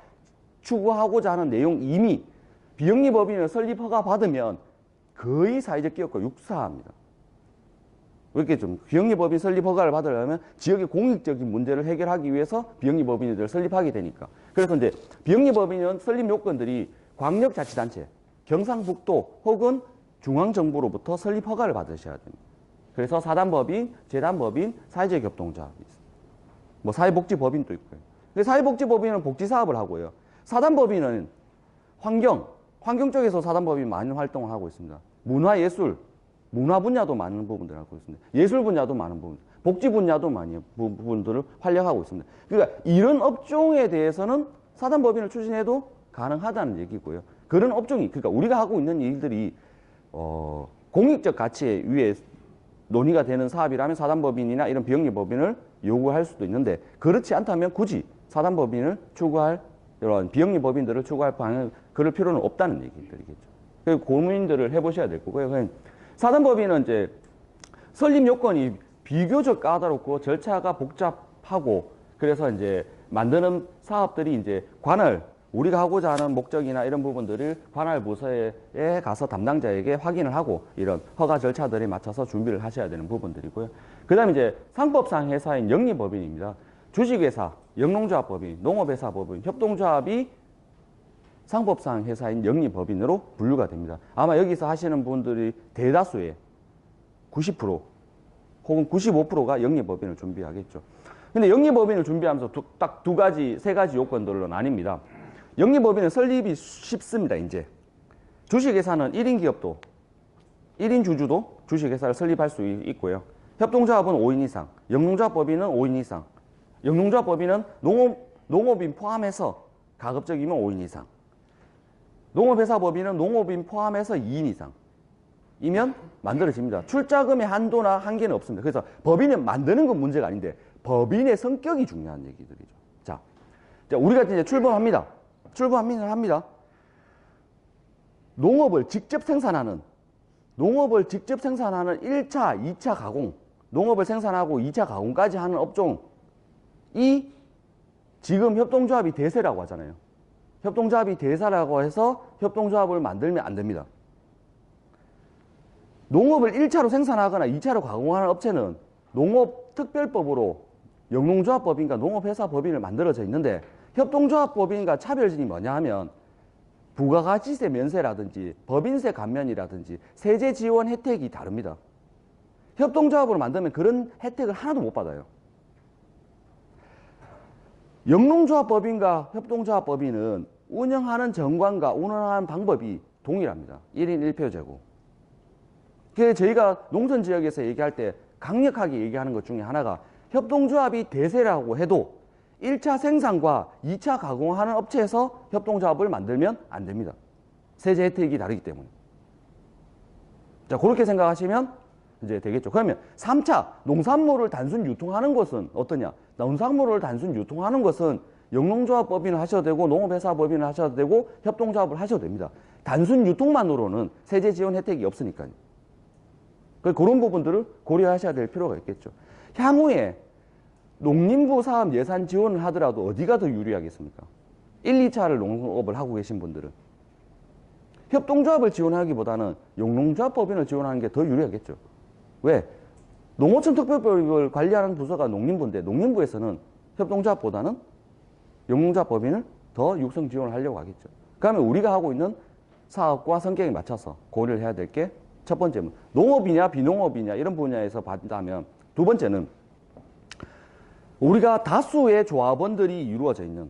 추구하고자 하는 내용 이미 비영리 법인을 설립 허가 받으면 거의 사회적 기업과 육사합니다. 이렇게 좀 비영리 법인 설립 허가를 받으려면 지역의 공익적인 문제를 해결하기 위해서 비영리 법인을 설립하게 되니까. 그래서 이제 비영리 법인은 설립 요건들이 광역자치단체, 경상북도 혹은 중앙정부로부터 설립 허가를 받으셔야 됩니다. 그래서 사단법인, 재단법인, 사회적 협동조합이 있습니다. 뭐 사회복지법인도 있고요. 근데 사회복지법인은 복지사업을 하고요. 사단법인은 환경 쪽에서 사단법인 많은 활동을 하고 있습니다. 문화예술, 문화 분야도 많은 부분들을 하고 있습니다. 예술 분야도 많은 부분, 복지 분야도 많은 부분들을 활용하고 있습니다. 그러니까 이런 업종에 대해서는 사단법인을 추진해도 가능하다는 얘기고요. 그런 업종이, 그러니까 우리가 하고 있는 일들이 공익적 가치에 위해 논의가 되는 사업이라면 사단법인이나 이런 비영리법인을 요구할 수도 있는데, 그렇지 않다면 굳이 사단법인을 추구할, 이런 비영리법인들을 추구할 방향을 그럴 필요는 없다는 얘기들이겠죠. 그래서 고민들을 해보셔야 될 거고요. 사단법인은 이제 설립 요건이 비교적 까다롭고 절차가 복잡하고, 그래서 이제 만드는 사업들이 이제 우리가 하고자 하는 목적이나 이런 부분들을 관할 부서에 가서 담당자에게 확인을 하고 이런 허가 절차들에 맞춰서 준비를 하셔야 되는 부분들이고요. 그 다음에 이제 상법상 회사인 영리법인입니다. 주식회사, 영농조합법인, 농업회사법인, 협동조합이 상법상 회사인 영리법인으로 분류가 됩니다. 아마 여기서 하시는 분들이 대다수의 90% 혹은 95%가 영리법인을 준비하겠죠. 근데 영리법인을 준비하면서 딱 세 가지 요건들로 나뉩니다. 영리법인은 설립이 쉽습니다, 이제. 주식회사는 1인 기업도, 1인 주주도 주식회사를 설립할 수 있고요. 협동조합은 5인 이상, 영농조합법인은 5인 이상, 영농조합법인은 농업인 포함해서 가급적이면 5인 이상, 농업회사법인은 농업인 포함해서 2인 이상이면 만들어집니다. 출자금의 한도나 한계는 없습니다. 그래서 법인을 만드는 건 문제가 아닌데 법인의 성격이 중요한 얘기들이죠. 자, 우리가 이제 출범합니다. 농업을 직접 생산하는 1차, 2차 가공, 농업을 생산하고 2차 가공까지 하는 업종이 지금 협동조합이 대세라고 하잖아요. 협동조합이 대세라고 해서 협동조합을 만들면 안 됩니다. 농업을 1차로 생산하거나 2차로 가공하는 업체는 농업특별법으로 영농조합법인과 농업회사법인을 만들어져 있는데, 협동조합법인과 차별점이 뭐냐 하면 부가가치세 면세라든지 법인세 감면이라든지 세제 지원 혜택이 다릅니다. 협동조합으로 만들면 그런 혜택을 하나도 못 받아요. 영농조합법인과 협동조합법인은 운영하는 정관과 운영하는 방법이 동일합니다. 1인 1표제고. 그래서 저희가 농촌지역에서 얘기할 때 강력하게 얘기하는 것 중에 하나가, 협동조합이 대세라고 해도 1차 생산과 2차 가공하는 업체에서 협동조합을 만들면 안 됩니다. 세제 혜택이 다르기 때문에. 자, 그렇게 생각하시면 이제 되겠죠. 그러면 3차 농산물을 단순 유통하는 것은 어떠냐? 농산물을 단순 유통하는 것은 영농조합법인을 하셔도 되고 농업회사법인을 하셔도 되고 협동조합을 하셔도 됩니다. 단순 유통만으로는 세제 지원 혜택이 없으니까요. 그런 부분들을 고려하셔야 될 필요가 있겠죠. 향후에 농림부 사업 예산 지원을 하더라도 어디가 더 유리하겠습니까? 1, 2차를 농업을 하고 계신 분들은 협동조합을 지원하기보다는 영농조합법인을 지원하는 게 더 유리하겠죠. 왜? 농어촌 특별법을 관리하는 부서가 농림부인데, 농림부에서는 협동조합보다는 영농조합법인을 더 육성 지원을 하려고 하겠죠. 그러면 우리가 하고 있는 사업과 성격에 맞춰서 고려를 해야 될 게 첫 번째는 농업이냐 비농업이냐 이런 분야에서 봤다면, 두 번째는 우리가 다수의 조합원들이 이루어져 있는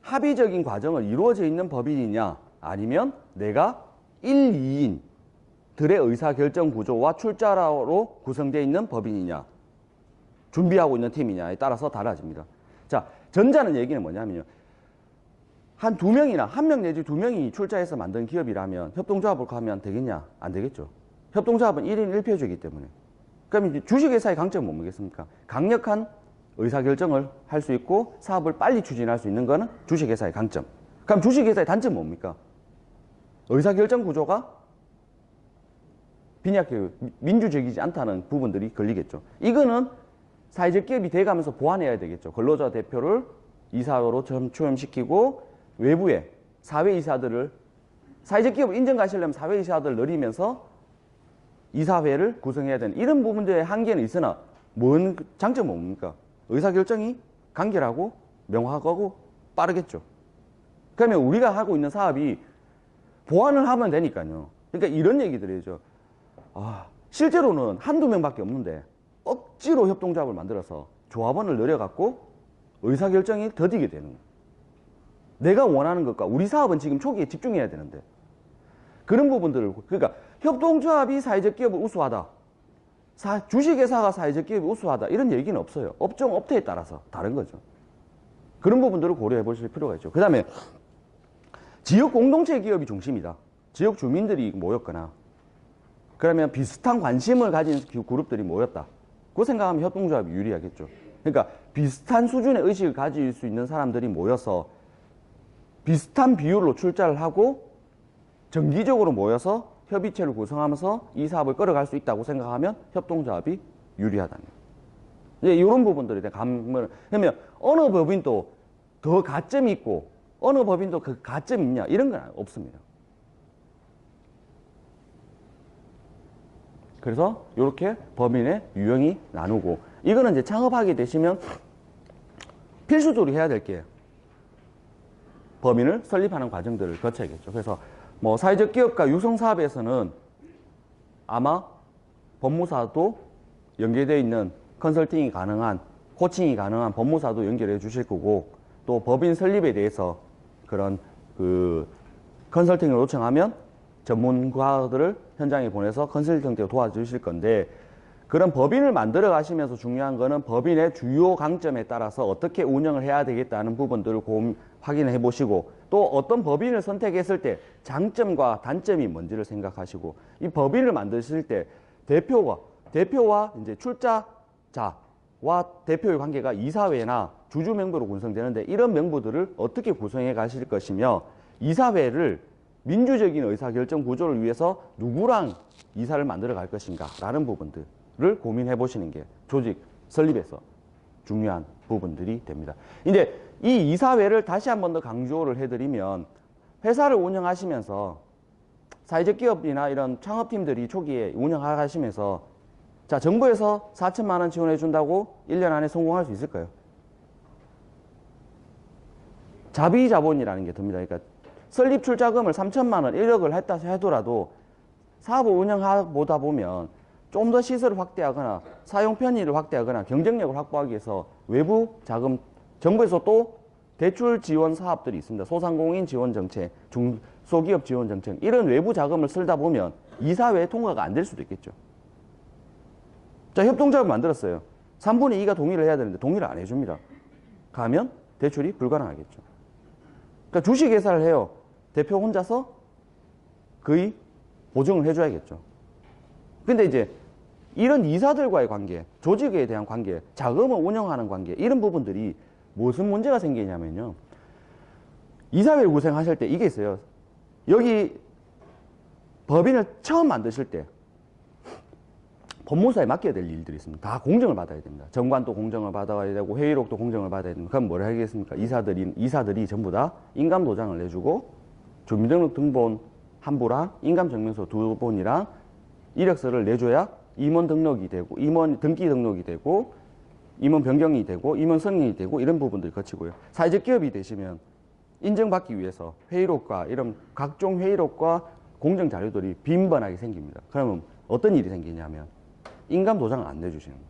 합의적인 과정을 이루어져 있는 법인이냐, 아니면 내가 1, 2인들의 의사결정 구조와 출자로 구성되어 있는 법인이냐, 준비하고 있는 팀이냐에 따라서 달라집니다. 자, 전자는 얘기는 뭐냐면요, 한 2명이나 1명 내지 2명이 출자해서 만든 기업이라면 협동조합을 하면 되겠냐? 안 되겠죠. 협동조합은 1인 1표제이기 때문에. 그럼 이제 주식회사의 강점은 뭡니까? 강력한 의사결정을 할 수 있고 사업을 빨리 추진할 수 있는 거는 주식회사의 강점. 그럼 주식회사의 단점은 뭡니까? 의사결정 구조가 빈약해요. 민주적이지 않다는 부분들이 걸리겠죠. 이거는 사회적 기업이 돼가면서 보완해야 되겠죠. 근로자 대표를 이사로 초임시키고 외부에 사회이사들을, 사회적 기업을 인정하시려면 사회이사들을 늘리면서 이사회를 구성해야 되는 이런 부분들의 한계는 있으나, 뭔 장점은 뭡니까? 의사결정이 간결하고 명확하고 빠르겠죠. 그러면 우리가 하고 있는 사업이 보완을 하면 되니까요. 그러니까 이런 얘기들이죠. 실제로는 한두 명밖에 없는데 억지로 협동조합을 만들어서 조합원을 늘려갖고 의사결정이 더디게 되는 거예요. 내가 원하는 것과 우리 사업은 지금 초기에 집중해야 되는데, 그런 부분들을, 그러니까 협동조합이 사회적 기업을 우수하다. 주식회사가 사회적 기업이 우수하다. 이런 얘기는 없어요. 업종, 업태에 따라서 다른 거죠. 그런 부분들을 고려해 보실 필요가 있죠. 그 다음에 지역 공동체 기업이 중심이다. 지역 주민들이 모였거나 그러면 비슷한 관심을 가진 그룹들이 모였다. 그 생각하면 협동조합이 유리하겠죠. 그러니까 비슷한 수준의 의식을 가질 수 있는 사람들이 모여서 비슷한 비율로 출자를 하고 정기적으로 모여서 협의체를 구성하면서 이 사업을 끌어갈 수 있다고 생각하면 협동조합이 유리하다는 거예요. 이런 부분들에 대한 감을, 그러면 어느 법인도 더 가점이 있고 어느 법인도 그 가점이 있냐 이런 건 없습니다. 그래서 이렇게 법인의 유형이 나누고, 이거는 이제 창업하게 되시면 필수적으로 해야 될 게 법인을 설립하는 과정들을 거쳐야겠죠. 그래서 뭐 사회적 기업과 육성 사업에서는 아마 법무사도 연계되어 있는 컨설팅이 가능한, 코칭이 가능한 법무사도 연결해 주실 거고, 또 법인 설립에 대해서 그런 그 컨설팅을 요청하면 전문가들을 현장에 보내서 컨설팅 때 도와주실 건데, 그런 법인을 만들어 가시면서 중요한 거는 법인의 주요 강점에 따라서 어떻게 운영을 해야 되겠다는 부분들을 확인해 보시고, 또 어떤 법인을 선택했을 때 장점과 단점이 뭔지를 생각하시고, 이 법인을 만드실 때 대표와 이제 출자자와 대표의 관계가 이사회나 주주 명부로 구성되는데, 이런 명부들을 어떻게 구성해 가실 것이며, 이사회를 민주적인 의사결정 구조를 위해서 누구랑 이사를 만들어 갈 것인가 라는 부분들을 고민해 보시는 게 조직 설립에서 중요한 부분들이 됩니다. 근데 이 이사회를 다시 한 번 더 강조를 해드리면, 회사를 운영하시면서 사회적 기업이나 이런 창업팀들이 초기에 운영하시면서, 자, 정부에서 4천만 원 지원해 준다고 1년 안에 성공할 수 있을까요? 자비자본이라는 게 듭니다. 그러니까 설립 출자금을 3천만 원, 1억을 했다 하더라도 사업을 운영하다 보면 좀 더 시설을 확대하거나 사용 편의를 확대하거나 경쟁력을 확보하기 위해서 외부 자금, 정부에서 또 대출 지원 사업들이 있습니다. 소상공인 지원 정책, 중소기업 지원 정책, 이런 외부 자금을 쓰다 보면 이사회 통과가 안 될 수도 있겠죠. 자, 협동조합을 만들었어요. 3분의 2가 동의를 해야 되는데 동의를 안 해줍니다. 가면 대출이 불가능하겠죠. 그러니까 주식회사를 해요. 대표 혼자서 거의 보증을 해줘야겠죠. 근데 이제 이런 이사들과의 관계, 조직에 대한 관계, 자금을 운영하는 관계, 이런 부분들이 무슨 문제가 생기냐면요. 이사회를 구성하실 때 이게 있어요. 여기 법인을 처음 만드실 때 법무사에 맡겨야 될 일들이 있습니다. 다 공정을 받아야 됩니다. 정관도 공정을 받아야 되고 회의록도 공정을 받아야 됩니다. 그럼 뭘 하겠습니까? 이사들이 전부 다 인감도장을 내주고 주민등록등본 한 부랑 인감증명서 2본이랑 이력서를 내줘야 임원 등록이 되고, 임원 등기 등록이 되고, 임원 변경이 되고, 임원 승인이 되고, 이런 부분들이 거치고요. 사회적 기업이 되시면 인정받기 위해서 회의록과 이런 각종 회의록과 공정 자료들이 빈번하게 생깁니다. 그러면 어떤 일이 생기냐면 인감 도장을 안 내주시는 거예요.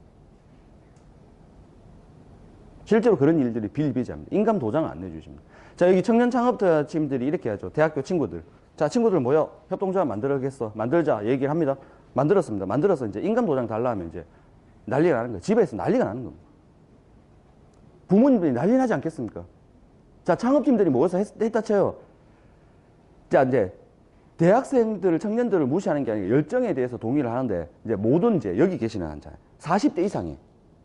실제로 그런 일들이 비일비재합니다. 인감 도장을 안 내주십니다. 자, 여기 청년 창업자 팀들이 이렇게 하죠. 대학교 친구들. 자, 친구들 모여. 협동조합 만들어야겠어. 만들자. 얘기를 합니다. 만들었습니다. 만들어서 이제 인감 도장 달라 하면 이제 난리가 나는 거예요. 집에서 난리가 나는 겁니다. 부모님들이 난리 나지 않겠습니까? 자, 창업팀들이 모여서 했다 쳐요. 자, 이제 대학생들, 청년들을 무시하는 게 아니라 열정에 대해서 동의를 하는데, 이제 모든 이제 여기 계시는 한자 40대 이상의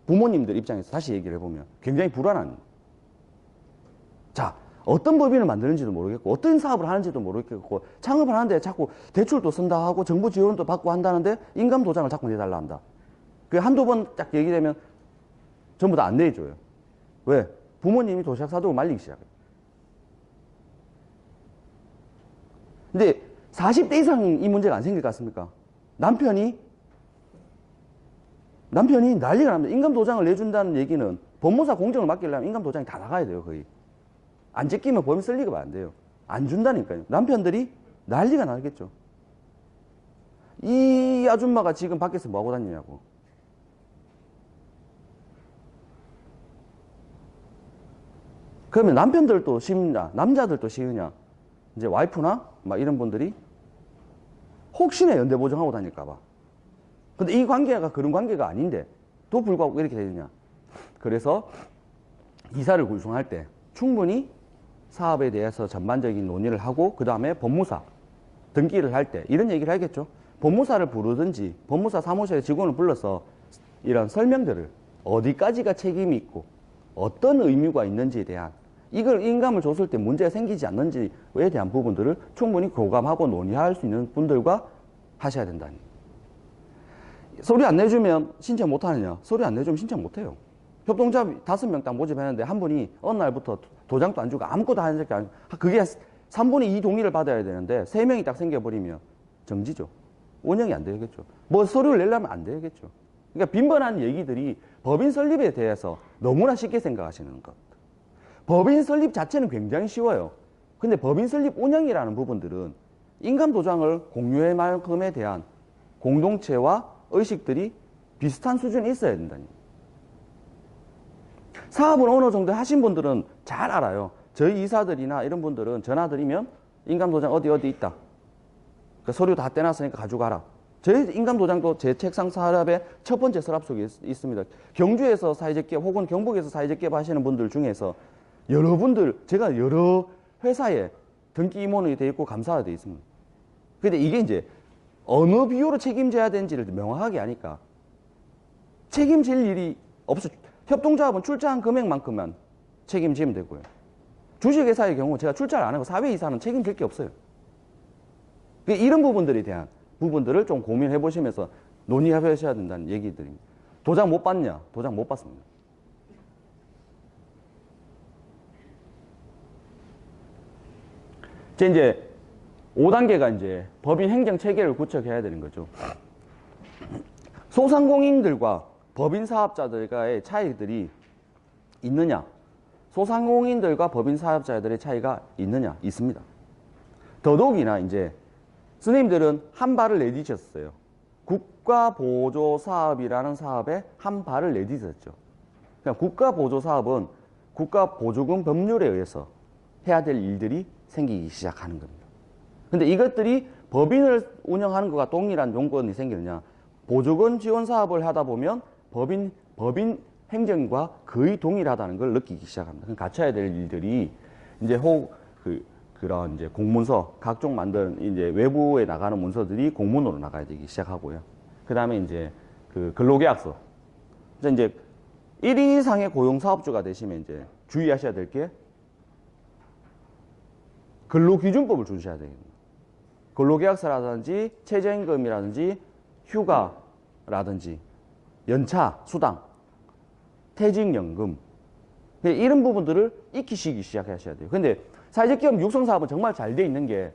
부모님들 입장에서 다시 얘기를 해보면 굉장히 불안한. 자, 어떤 법인을 만드는지도 모르겠고, 어떤 사업을 하는지도 모르겠고, 창업을 하는데 자꾸 대출도 쓴다 하고, 정부 지원도 받고 한다는데, 인감 도장을 자꾸 내달라 한다. 그 한두 번 딱 얘기되면 전부 다 안 내줘요. 왜? 부모님이 도시락 사두고 말리기 시작해요. 근데 40대 이상 이 문제가 안 생길 것 같습니까? 남편이 난리가 납니다. 인감도장을 내준다는 얘기는 법무사 공정을 맡기려면 인감도장이 다 나가야 돼요, 거의. 안 제끼면 법인 쓸 리가 안 돼요. 안 준다니까요. 남편들이 난리가 나겠죠. 이 아줌마가 지금 밖에서 뭐하고 다니냐고. 그러면 남편들도 싫냐, 남자들도 싫으냐, 이제 와이프나 막 이런 분들이 혹시나 연대 보증하고 다닐까봐. 근데 이 관계가 그런 관계가 아닌데 또 불구하고 이렇게 되느냐. 그래서 이사를 구성할 때 충분히 사업에 대해서 전반적인 논의를 하고 그 다음에 법무사 등기를 할 때 이런 얘기를 하겠죠. 법무사를 부르든지 법무사 사무실에 직원을 불러서 이런 설명들을 어디까지가 책임이 있고 어떤 의무가 있는지에 대한 이걸 인감을 줬을 때 문제가 생기지 않는지에 대한 부분들을 충분히 교감하고 논의할 수 있는 분들과 하셔야 된다니. 서류 안 내주면 신청 못하느냐? 서류 안 내주면 신청 못해요. 협동조합 5명 딱 모집했는데 한 분이 어느 날부터 도장도 안 주고 아무것도 하는 적이 아니고 그게 3분의 2 동의를 받아야 되는데 3명이 딱 생겨버리면 정지죠. 운영이 안 되겠죠. 뭐 서류를 내려면 안 되겠죠. 그러니까 빈번한 얘기들이 법인 설립에 대해서 너무나 쉽게 생각하시는 것. 법인 설립 자체는 굉장히 쉬워요. 근데 법인 설립 운영이라는 부분들은 인감도장을 공유할 만큼에 대한 공동체와 의식들이 비슷한 수준이 있어야 된다니. 사업을 어느 정도 하신 분들은 잘 알아요. 저희 이사들이나 이런 분들은 전화 드리면 인감도장 어디 있다. 그 서류 다 떼놨으니까 가져가라. 저희 인감도장도 제 책상 서랍에 첫 번째 서랍 속에 있습니다. 경주에서 사회적 기업 혹은 경북에서 사회적 기업 하시는 분들 중에서 여러분들, 제가 여러 회사에 등기 임원이 돼 있고 감사가 돼 있습니다. 근데 이게 이제 어느 비율로 책임져야 되는지를 명확하게 하니까 책임질 일이 없어. 협동조합은 출자한 금액만큼만 책임지면 되고요. 주식회사의 경우 제가 출자를 안 하고 사회이사는 책임질 게 없어요. 이런 부분들에 대한 부분들을 좀 고민해 보시면서 논의해 보셔야 된다는 얘기들입니다. 도장 못 받냐? 도장 못 받습니다. 이제 5단계가 이제 법인 행정 체계를 구축해야 되는 거죠. 소상공인들과 법인 사업자들과의 차이들이 있느냐? 소상공인들과 법인 사업자들의 차이가 있느냐? 있습니다. 더더욱이나 이제 스님들은 한 발을 내디뎠어요. 국가보조사업이라는 사업에 한 발을 내디뎠죠. 그러니까 국가보조사업은 국가보조금 법률에 의해서 해야 될 일들이 생기기 시작하는 겁니다. 근데 이것들이 법인을 운영하는 것과 동일한 용건이 생기느냐? 보조금 지원 사업을 하다 보면 법인 행정과 거의 동일하다는 걸 느끼기 시작합니다. 그럼 갖춰야 될 일들이 이제 그런 이제 공문서, 각종 만든 이제 외부에 나가는 문서들이 공문으로 나가야 되기 시작하고요. 그 다음에 이제 그 근로계약서. 이제 1인 이상의 고용사업주가 되시면 이제 주의하셔야 될 게 근로기준법을 준수해야 됩니다. 근로계약서라든지 최저임금이라든지 휴가라든지 연차, 수당, 퇴직연금 이런 부분들을 익히시기 시작하셔야 돼요. 근데 사회적 기업 육성사업은 정말 잘 돼 있는 게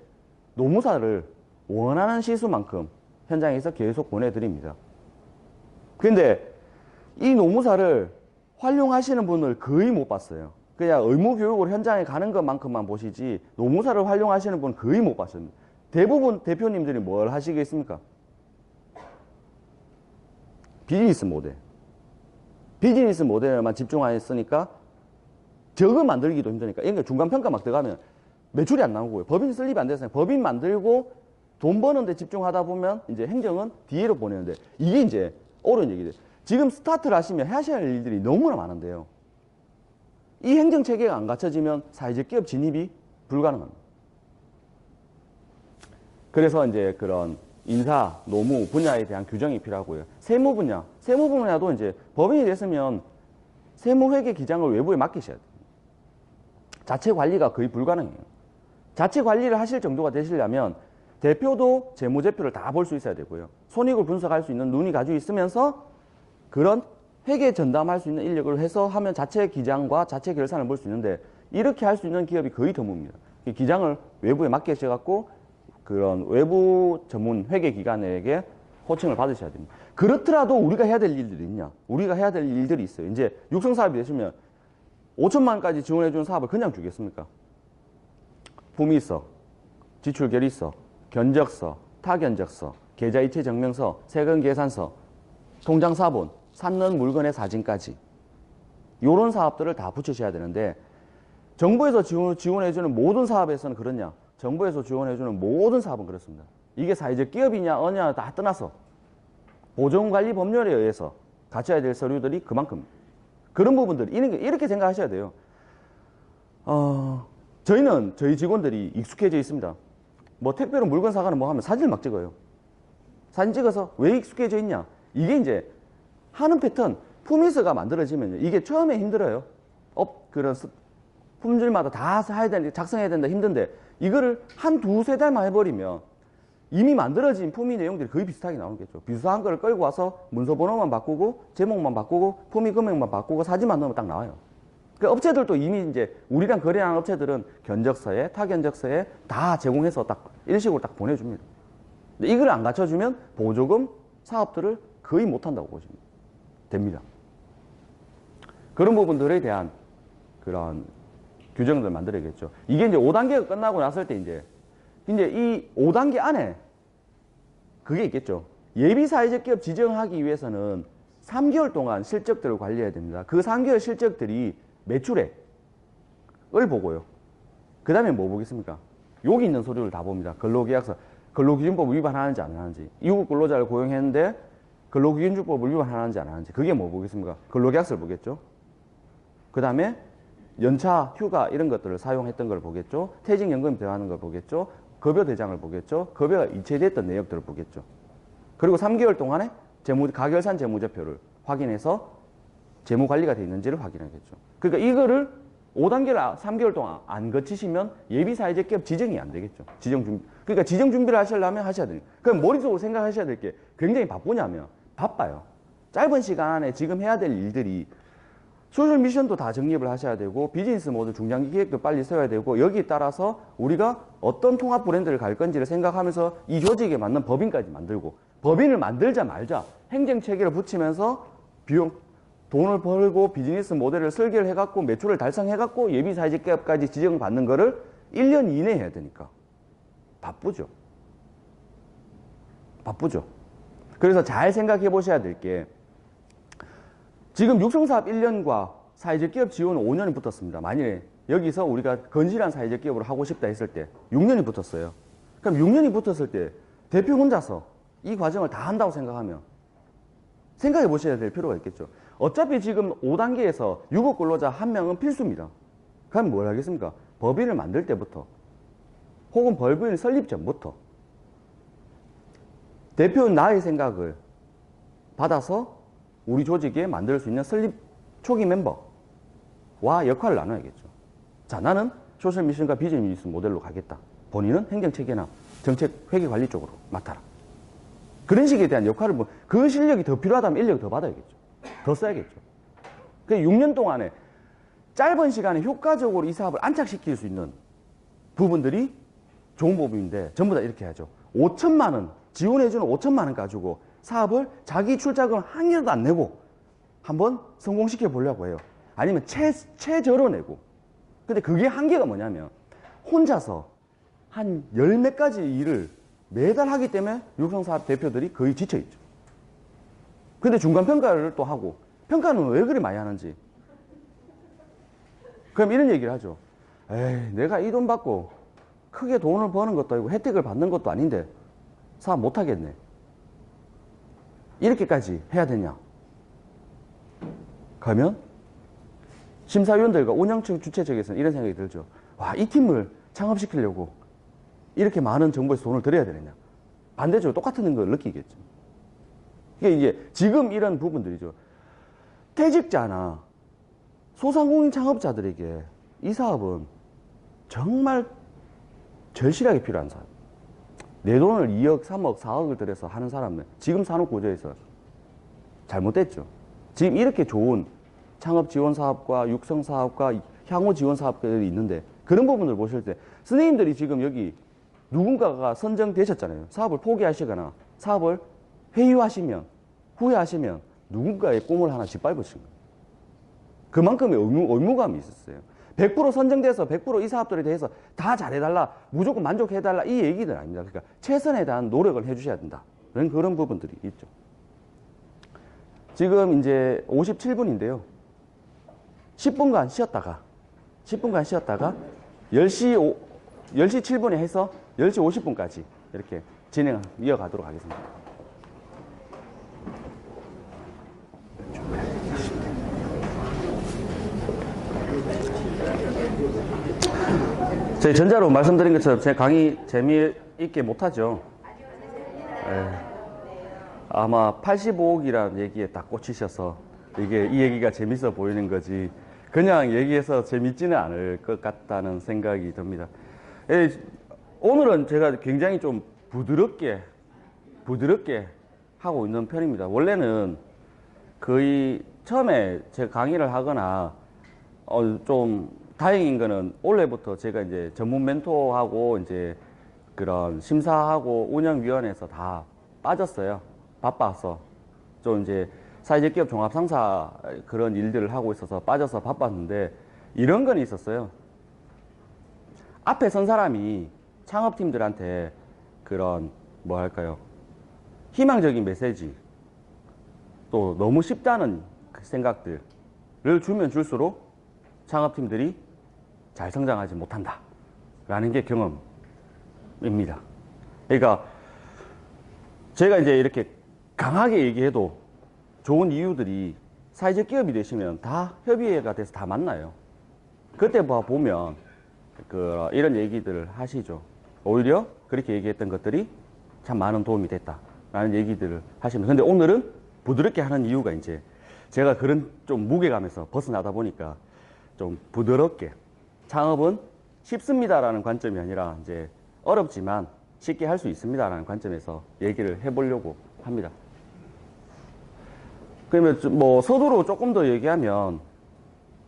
노무사를 원하는 시수만큼 현장에서 계속 보내드립니다. 근데 이 노무사를 활용하시는 분을 거의 못 봤어요. 그냥 의무교육으로 현장에 가는 것만큼만 보시지 노무사를 활용하시는 분은 거의 못 봤습니다. 대부분 대표님들이 뭘 하시겠습니까? 비즈니스 모델. 비즈니스 모델에만 집중하였으니까 적응 만들기도 힘드니까. 그러니까 중간평가 막 들어가면 매출이 안 나오고요. 법인 설립이 안 됐어요. 법인 만들고 돈 버는 데 집중하다 보면 이제 행정은 뒤로 보내는데 이게 이제 옳은 얘기들. 지금 스타트를 하시면 하셔야 할 일들이 너무나 많은데요. 이 행정체계가 안 갖춰지면 사회적 기업 진입이 불가능합니다. 그래서 이제 그런 인사, 노무 분야에 대한 규정이 필요하고요. 세무 분야도 이제 법인이 됐으면 세무회계 기장을 외부에 맡기셔야 돼요. 자체 관리가 거의 불가능해요. 자체 관리를 하실 정도가 되시려면 대표도 재무제표를 다 볼 수 있어야 되고요. 손익을 분석할 수 있는 눈이 가지고 있으면서 그런 회계 전담할 수 있는 인력을 해서 하면 자체 기장과 자체 결산을 볼 수 있는데 이렇게 할 수 있는 기업이 거의 드뭅니다. 기장을 외부에 맡기셔갖고 그런 외부 전문 회계기관에게 호칭을 받으셔야 됩니다. 그렇더라도 우리가 해야 될 일들이 있냐? 우리가 해야 될 일들이 있어요. 이제 육성사업이 되시면 5천만 원까지 지원해주는 사업을 그냥 주겠습니까? 품위서, 지출결의서, 견적서, 타견적서, 계좌이체 증명서, 세금계산서, 통장사본, 샀는 물건의 사진까지 이런 사업들을 다 붙이셔야 되는데 정부에서 지원해주는 모든 사업에서는 그렇냐? 정부에서 지원해주는 모든 사업은 그렇습니다. 이게 사회적 기업이냐 어냐 다 떠나서 보존관리법률에 의해서 갖춰야 될 서류들이 그만큼 그런 부분들 이렇게 생각하셔야 돼요. 저희는 저희 직원들이 익숙해져 있습니다. 뭐 택배로 물건 사가는 뭐 하면 사진을 막 찍어요. 사진 찍어서 왜 익숙해져 있냐? 이게 이제 하는 패턴, 품위서가 만들어지면 이게 처음에 힘들어요. 그런 품질마다 다 해야 되는데 작성해야 된다 힘든데 이거를 한 두세 달만 해버리면 이미 만들어진 품위 내용들이 거의 비슷하게 나오겠죠. 비슷한 거를 끌고 와서 문서 번호만 바꾸고 제목만 바꾸고 품위 금액만 바꾸고 사진만 넣으면 딱 나와요. 그 업체들도 이미 이제 우리랑 거래하는 업체들은 견적서에 타견적서에 다 제공해서 딱 이런 식으로 딱 보내줍니다. 근데 이걸 안 갖춰주면 보조금 사업들을 거의 못한다고 보시면 됩니다. 그런 부분들에 대한 그런 규정들 만들어야겠죠. 이게 이제 5단계가 끝나고 났을 때 이제 이 5단계 안에 그게 있겠죠. 예비 사회적 기업 지정하기 위해서는 3개월 동안 실적들을 관리해야 됩니다. 그 3개월 실적들이 매출액을 보고요. 그 다음에 뭐 보겠습니까? 여기 있는 서류를 다 봅니다. 근로계약서, 근로기준법 위반하는지 안 하는지, 이국 근로자를 고용했는데 근로기준법을 위반하는지 안 하는지, 그게 뭐 보겠습니까? 근로계약서를 보겠죠. 그 다음에 연차, 휴가 이런 것들을 사용했던 걸 보겠죠. 퇴직연금이 들어가는 걸 보겠죠. 급여 대장을 보겠죠. 급여가 이체됐던 내역들을 보겠죠. 그리고 3개월 동안에 가결산 재무제표를 확인해서 재무관리가 되어 있는지를 확인하겠죠. 그러니까 이거를 5단계를 3개월 동안 안 거치시면 예비사회적 기업 지정이 안 되겠죠. 그러니까 지정 준비를 하시려면 하셔야 돼요. 그럼 머릿속으로 생각하셔야 될 게 굉장히 바쁘냐면 바빠요. 짧은 시간 안에 지금 해야 될 일들이 소셜 미션도 다 정립을 하셔야 되고 비즈니스 모델 중장기 계획도 빨리 세워야 되고 여기에 따라서 우리가 어떤 통합 브랜드를 갈 건지를 생각하면서 이 조직에 맞는 법인까지 만들고 법인을 만들자 말자 행정체계를 붙이면서 돈을 벌고 비즈니스 모델을 설계를 해갖고 매출을 달성해갖고 예비사회적 기업까지 지정받는 거를 1년 이내에 해야 되니까 바쁘죠. 그래서 잘 생각해 보셔야 될 게 지금 육성사업 1년과 사회적 기업 지원은 5년이 붙었습니다. 만일에 여기서 우리가 건실한 사회적 기업을 하고 싶다 했을 때 6년이 붙었어요. 그럼 6년이 붙었을 때 대표 혼자서 이 과정을 다 한다고 생각하면 생각해 보셔야 될 필요가 있겠죠. 어차피 지금 5단계에서 유급 근로자 1명은 필수입니다. 그럼 뭘 하겠습니까? 법인을 만들 때부터 혹은 법인 설립 전부터 대표 나의 생각을 받아서 우리 조직에 만들 수 있는 설립 초기 멤버와 역할을 나눠야겠죠. 자, 나는 소셜 미션과 비즈니스 모델로 가겠다. 본인은 행정체계나 정책 회계 관리 쪽으로 맡아라. 그런 식에 대한 역할을 그 실력이 더 필요하다면 인력을 더 받아야겠죠. 더 써야겠죠. 그 6년 동안에 짧은 시간에 효과적으로 이 사업을 안착시킬 수 있는 부분들이 좋은 부분인데 전부 다 이렇게 하죠. 5천만 원 지원해주는 5천만 원 가지고 사업을 자기 출자금 한 개도 안 내고 한번 성공시켜 보려고 해요. 아니면 최저로 내고. 근데 그게 한계가 뭐냐면 혼자서 한 열 몇 가지 일을 매달 하기 때문에 육성사업 대표들이 거의 지쳐있죠. 근데 중간평가를 또 하고 평가는 왜 그리 많이 하는지. 그럼 이런 얘기를 하죠. 에이, 내가 이 돈 받고 크게 돈을 버는 것도 아니고 혜택을 받는 것도 아닌데 사업 못하겠네. 이렇게까지 해야 되냐? 그러면 심사위원들과 운영층 주최 측에서는 이런 생각이 들죠. 와, 이 팀을 창업시키려고 이렇게 많은 정부에서 돈을 들여야 되느냐? 반대적으로 똑같은 걸 느끼겠죠. 이게 이제 지금 이런 부분들이죠. 퇴직자나 소상공인 창업자들에게 이 사업은 정말 절실하게 필요한 사업. 내 돈을 2억, 3억, 4억을 들여서 하는 사람은 지금 산업구조에서 잘못됐죠. 지금 이렇게 좋은 창업지원사업과 육성사업과 향후지원사업들이 있는데 그런 부분을 보실 때 선생님들이 지금 여기 누군가가 선정되셨잖아요. 사업을 포기하시거나 사업을 회유하시면 후회하시면 누군가의 꿈을 하나 짓밟으신 거예요. 그만큼의 의무감이 있었어요. 100% 선정돼서 100% 이 사업들에 대해서 다 잘해달라, 무조건 만족해달라 이 얘기는 아닙니다. 그러니까 최선에 대한 노력을 해주셔야 된다. 그런 부분들이 있죠. 지금 이제 57분인데요. 10분간 쉬었다가 10시 10시 7분에 해서 10시 50분까지 이렇게 이어가도록 하겠습니다. 저희 전자로 말씀드린 것처럼 제 강의 재미있게 못하죠. 아마 85억이라는 얘기에 딱 꽂히셔서 이 얘기가 재밌어 보이는 거지 그냥 얘기해서 재밌지는 않을 것 같다는 생각이 듭니다. 오늘은 제가 굉장히 좀 부드럽게 하고 있는 편입니다. 원래는 거의 처음에 제가 강의를 하거나 좀 다행인 거는 올해부터 제가 이제 전문 멘토하고 이제 그런 심사하고 운영위원회에서 다 빠졌어요. 바빠서 좀 이제 사회적 기업 종합 상사 그런 일들을 하고 있어서 빠져서 바빴는데 이런 건 있었어요. 앞에 선 사람이 창업팀들한테 그런 뭐 할까요? 희망적인 메시지 또 너무 쉽다는 생각들을 주면 줄수록 창업팀들이 잘 성장하지 못한다 라는 게 경험입니다. 그러니까 제가 이제 이렇게 강하게 얘기해도 좋은 이유들이 사회적 기업이 되시면 다 협의회가 돼서 다 만나요. 그때 보면 이런 얘기들을 하시죠. 오히려 그렇게 얘기했던 것들이 참 많은 도움이 됐다라는 얘기들을 하시면. 근데 오늘은 부드럽게 하는 이유가 이제 제가 그런 좀 무게감에서 벗어나다 보니까 좀 부드럽게 창업은 쉽습니다라는 관점이 아니라 이제 어렵지만 쉽게 할 수 있습니다라는 관점에서 얘기를 해보려고 합니다. 그러면 뭐 서두로 조금 더 얘기하면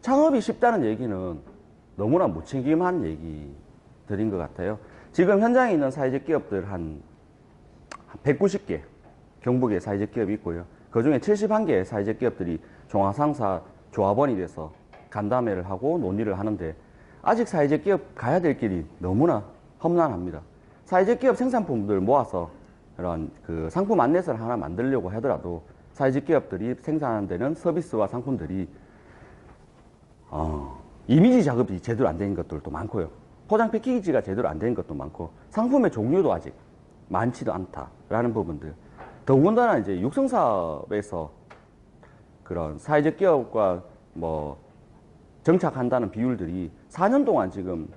창업이 쉽다는 얘기는 너무나 무책임한 얘기들인 것 같아요. 지금 현장에 있는 사회적 기업들 한 190개 경북에 사회적 기업이 있고요. 그 중에 71개의 사회적 기업들이 종합상사 조합원이 돼서 간담회를 하고 논의를 하는데 아직 사회적 기업 가야 될 길이 너무나 험난합니다. 사회적 기업 생산품들 모아서 그런 상품 안내서를 하나 만들려고 하더라도 사회적 기업들이 생산하는 데는 서비스와 상품들이 이미지 작업이 제대로 안 된 것들도 많고요. 포장 패키지가 제대로 안 된 것도 많고 상품의 종류도 아직 많지도 않다라는 부분들. 더군다나 이제 육성사업에서 그런 사회적 기업과 뭐 정착한다는 비율들이 4년 동안 지금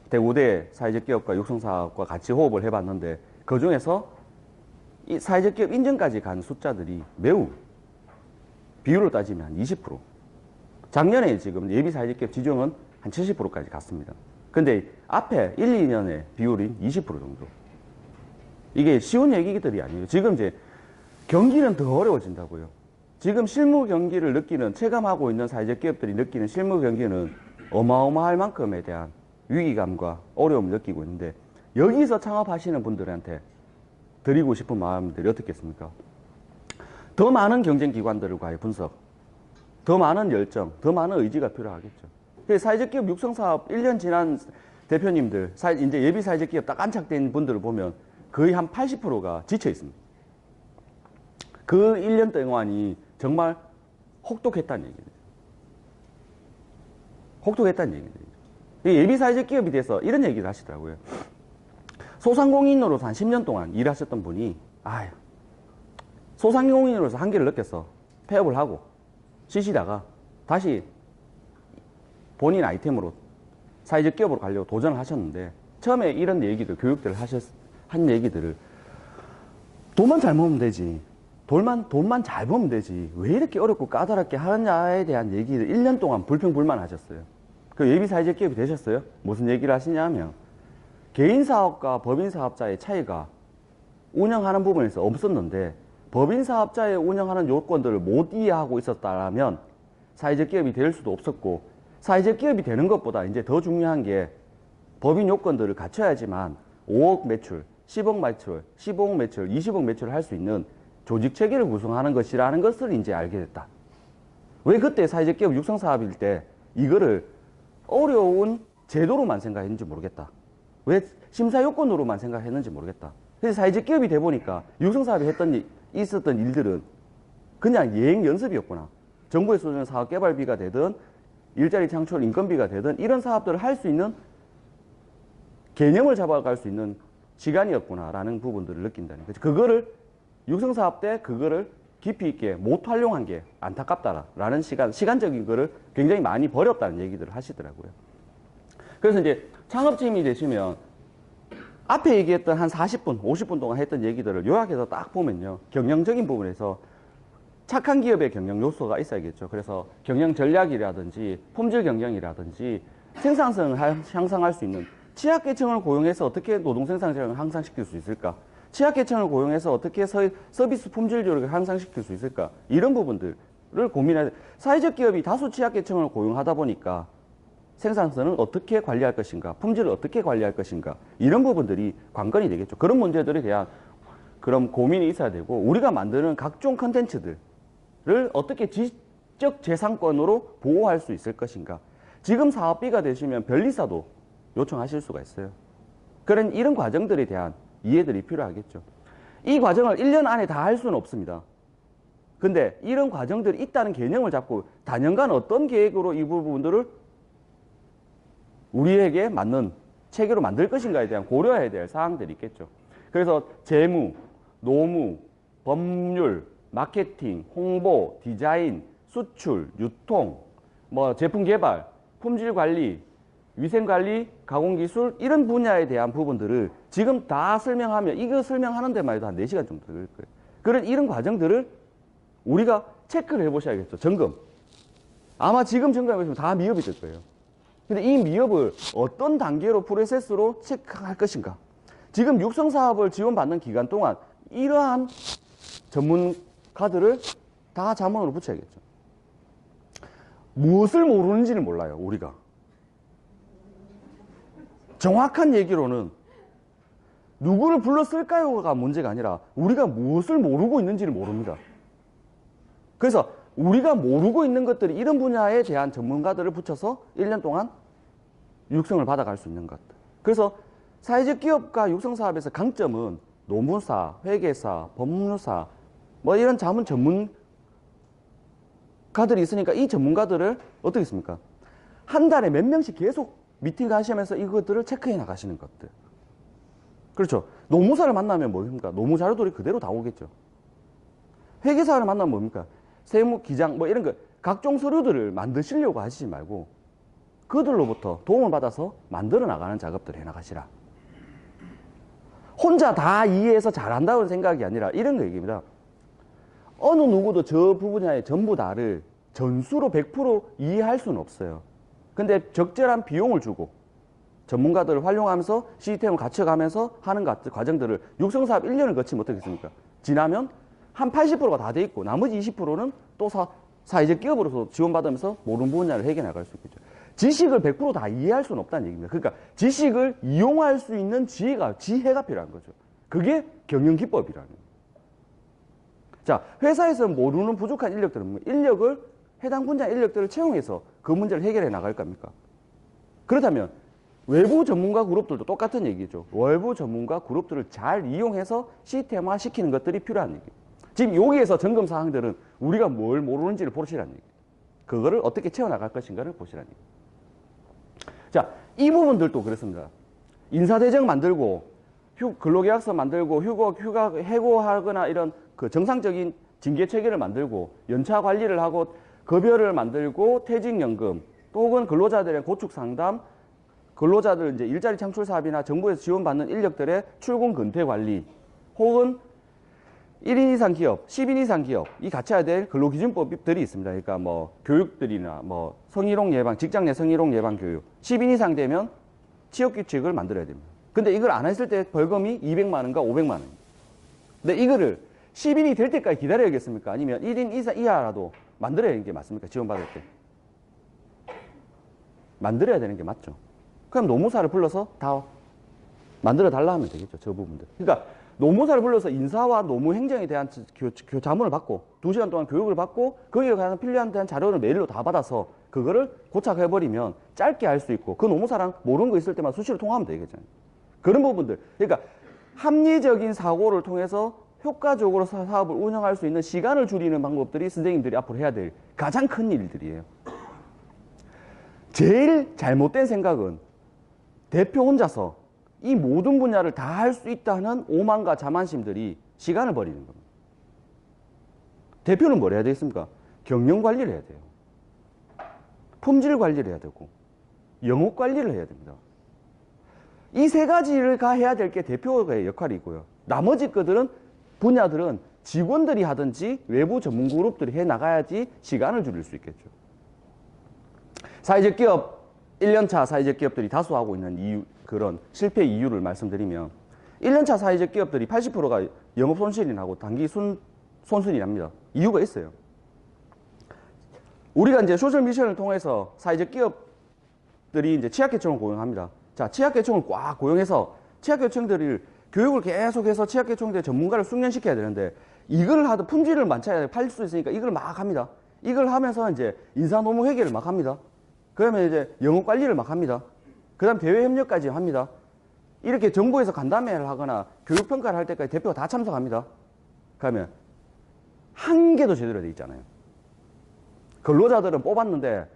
대우대 사회적 기업과 육성사업과 같이 호흡을 해봤는데 그 중에서 이 사회적 기업 인증까지 간 숫자들이 매우 비율로 따지면 한 20%. 작년에 지금 예비 사회적 기업 지정은 한 70%까지 갔습니다. 근데 앞에 1, 2년의 비율이 20% 정도. 이게 쉬운 얘기들이 아니에요. 지금 이제 경기는 더 어려워진다고요. 지금 실무 경기를 체감하고 있는 사회적 기업들이 느끼는 실무 경기는 어마어마할 만큼에 대한 위기감과 어려움을 느끼고 있는데 여기서 창업하시는 분들한테 드리고 싶은 마음들이 어떻겠습니까? 더 많은 경쟁기관들과의 분석, 더 많은 열정, 더 많은 의지가 필요하겠죠. 사회적 기업 육성사업 1년 지난 대표님들, 이제 예비 사회적 기업 딱 안착된 분들을 보면 거의 한 80%가 지쳐 있습니다. 그 1년 동안이 정말 혹독했다는 얘기죠. 혹독했다는 얘기죠. 예비 사회적 기업이 돼서 이런 얘기를 하시더라고요. 소상공인으로서 한 10년 동안 일하셨던 분이 소상공인으로서 한계를 느껴서 폐업을 하고 쉬시다가 다시 본인 아이템으로 사회적 기업으로 가려고 도전을 하셨는데 처음에 이런 얘기들, 교육들을 한 얘기들을 돈만 잘 모으면 되지. 돈만 잘 모으면 되지. 왜 이렇게 어렵고 까다롭게 하느냐에 대한 얘기를 1년 동안 불평불만 하셨어요. 그 예비 사회적 기업이 되셨어요? 무슨 얘기를 하시냐 하면 개인 사업과 법인 사업자의 차이가 운영하는 부분에서 없었는데 법인 사업자의 운영하는 요건들을 못 이해하고 있었다면 사회적 기업이 될 수도 없었고 사회적 기업이 되는 것보다 이제 더 중요한 게 법인 요건들을 갖춰야지만 5억 매출, 10억 매출, 15억 매출, 20억 매출을 할 수 있는 조직 체계를 구성하는 것이라는 것을 이제 알게 됐다. 왜 그때 사회적 기업 육성 사업일 때 이거를 어려운 제도로만 생각했는지 모르겠다. 왜 심사 요건으로만 생각했는지 모르겠다. 그래서 사회적 기업이 돼 보니까 육성 사업이 있었던 일들은 그냥 예행 연습이었구나. 정부에 쏘는 사업 개발비가 되든 일자리 창출 인건비가 되든 이런 사업들을 할 수 있는 개념을 잡아갈 수 있는 시간이었구나라는 부분들을 느낀다는 거죠. 그거를 육성사업 때 그거를 깊이 있게 못 활용한 게 안타깝다라는 시간적인 거를 굉장히 많이 버렸다는 얘기들을 하시더라고요. 그래서 이제 창업팀이 되시면 앞에 얘기했던 한 40분, 50분 동안 했던 얘기들을 요약해서 딱 보면요. 경영적인 부분에서 착한 기업의 경영 요소가 있어야겠죠. 그래서 경영 전략이라든지 품질 경영이라든지 생산성을 향상할 수 있는 취약계층을 고용해서 어떻게 노동 생산성을 향상시킬 수 있을까? 취약계층을 고용해서 어떻게 서비스 품질력을 향상시킬 수 있을까? 이런 부분들을 고민해야 돼. 사회적 기업이 다수 취약계층을 고용하다 보니까 생산성을 어떻게 관리할 것인가? 품질을 어떻게 관리할 것인가? 이런 부분들이 관건이 되겠죠. 그런 문제들에 대한 그런 고민이 있어야 되고 우리가 만드는 각종 컨텐츠들을 어떻게 지적 재산권으로 보호할 수 있을 것인가? 지금 사업비가 되시면 변리사도 요청하실 수가 있어요. 그런 이런 과정들에 대한 이해들이 필요하겠죠. 이 과정을 1년 안에 다 할 수는 없습니다. 근데 이런 과정들이 있다는 개념을 잡고 단연간 어떤 계획으로 이 부분들을 우리에게 맞는 체계로 만들 것인가에 대한 고려해야 될 사항들이 있겠죠. 그래서 재무, 노무, 법률, 마케팅, 홍보, 디자인, 수출, 유통, 뭐 제품 개발, 품질 관리, 위생 관리, 가공 기술 이런 분야에 대한 부분들을 지금 다 설명하면 이거 설명하는 데만 해도 한 4시간 정도 될 거예요. 그런 이런 과정들을 우리가 체크를 해보셔야겠죠. 점검. 아마 지금 점검해보시면 다 미흡이 될 거예요. 근데 이 미흡을 어떤 단계로 프로세스로 체크할 것인가? 지금 육성사업을 지원받는 기간 동안 이러한 전문가들을 다 자문으로 붙여야겠죠. 무엇을 모르는지는 몰라요, 우리가. 정확한 얘기로는 누구를 불렀을까요가 문제가 아니라 우리가 무엇을 모르고 있는지를 모릅니다. 그래서 우리가 모르고 있는 것들이 이런 분야에 대한 전문가들을 붙여서 1년 동안 육성을 받아갈 수 있는 것. 그래서 사회적 기업과 육성사업에서 강점은 노무사, 회계사, 법무사 뭐 이런 자문 전문가들이 있으니까 이 전문가들을 어떻게 했습니까? 한 달에 몇 명씩 계속 미팅하시면서 이것들을 체크해 나가시는 것들. 그렇죠. 노무사를 만나면 뭡니까? 노무 자료들이 그대로 다 오겠죠. 회계사를 만나면 뭡니까? 세무, 기장 뭐 이런 거 각종 서류들을 만드시려고 하시지 말고 그들로부터 도움을 받아서 만들어 나가는 작업들을 해 나가시라. 혼자 다 이해해서 잘한다는 생각이 아니라 이런 거 얘기입니다. 어느 누구도 저 분야에 전부 다를 전수로 100% 이해할 수는 없어요. 근데 적절한 비용을 주고 전문가들을 활용하면서 시스템을 갖춰가면서 하는 과정들을 육성사업 1년을 거치면 어떻겠습니까? 지나면 한 80%가 다 돼 있고 나머지 20%는 또 사회적 기업으로서 지원받으면서 모르는 분야를 해결해 나갈 수 있겠죠. 지식을 100% 다 이해할 수는 없다는 얘기입니다. 그러니까 지식을 이용할 수 있는 지혜가 필요한 거죠. 그게 경영기법이라는 거예요. 자, 회사에서 모르는 부족한 인력들은 인력을 해당 분야 인력들을 채용해서 그 문제를 해결해 나갈 겁니까? 그렇다면 외부 전문가 그룹들도 똑같은 얘기죠. 외부 전문가 그룹들을 잘 이용해서 시스템화 시키는 것들이 필요한 얘기예요. 지금 여기에서 점검 사항들은 우리가 뭘 모르는지를 보시라는 얘기예요. 그거를 어떻게 채워나갈 것인가를 보시라는 얘기예요. 자, 이 부분들도 그렇습니다. 인사대정 만들고 근로계약서 만들고 휴가 해고하거나 이런 그 정상적인 징계 체계를 만들고 연차 관리를 하고 급여를 만들고 퇴직연금 또는 근로자들의 고축 상담, 근로자들 이제 일자리 창출 사업이나 정부에서 지원받는 인력들의 출근 근태 관리 혹은 1인 이상 기업, 10인 이상 기업 이 갖춰야 될 근로기준법들이 있습니다. 그러니까 뭐 교육들이나 뭐 성희롱 예방, 직장 내 성희롱 예방 교육 10인 이상 되면 취업 규칙을 만들어야 됩니다. 근데 이걸 안 했을 때 벌금이 200만 원과 500만 원. 근데 이거를 10인이 될 때까지 기다려야겠습니까? 아니면 1인 이하라도 만들어야 되는 게 맞습니까? 지원받을 때. 만들어야 되는 게 맞죠. 그럼 노무사를 불러서 다 만들어 달라 하면 되겠죠. 저 부분들. 그러니까 노무사를 불러서 인사와 노무 행정에 대한 자문을 받고 2시간 동안 교육을 받고 거기에 관한 필요한 대한 자료를 메일로 다 받아서 그거를 고착해버리면 짧게 할 수 있고 그 노무사랑 모르는 거 있을 때만 수시로 통화하면 되겠잖아요. 그런 부분들. 그러니까 합리적인 사고를 통해서 효과적으로 사업을 운영할 수 있는 시간을 줄이는 방법들이 선생님들이 앞으로 해야 될 가장 큰 일들이에요. 제일 잘못된 생각은 대표 혼자서 이 모든 분야를 다 할 수 있다는 오만과 자만심들이 시간을 버리는 겁니다. 대표는 뭘 해야 되겠습니까? 경영 관리를 해야 돼요. 품질 관리를 해야 되고 영업 관리를 해야 됩니다. 이 세 가지를 다 해야 될 게 대표의 역할이고요. 나머지 것들은 분야들은 직원들이 하든지 외부 전문 그룹들이 해 나가야지 시간을 줄일 수 있겠죠. 사회적 기업 1년차 사회적 기업들이 다수 하고 있는 이유, 그런 실패 이유를 말씀드리면 1년차 사회적 기업들이 80%가 영업 손실이 나고 단기 손순이 납니다. 이유가 있어요. 우리가 이제 소셜 미션을 통해서 사회적 기업들이 이제 취약계층을 고용합니다. 자, 취약계층을 꽉 고용해서 취약계층들을 교육을 계속해서 취약계층들 전문가를 숙련시켜야 되는데 이걸 하도 품질을 만차야 팔 수 있으니까 이걸 막 합니다. 이걸 하면서 이제 인사노무 회계를 막 합니다. 그러면 이제 영업 관리를 막 합니다. 그 다음 대외 협력까지 합니다. 이렇게 정부에서 간담회를 하거나 교육평가를 할 때까지 대표가 다 참석합니다. 그러면 한 개도 제대로 돼 있잖아요. 근로자들은 뽑았는데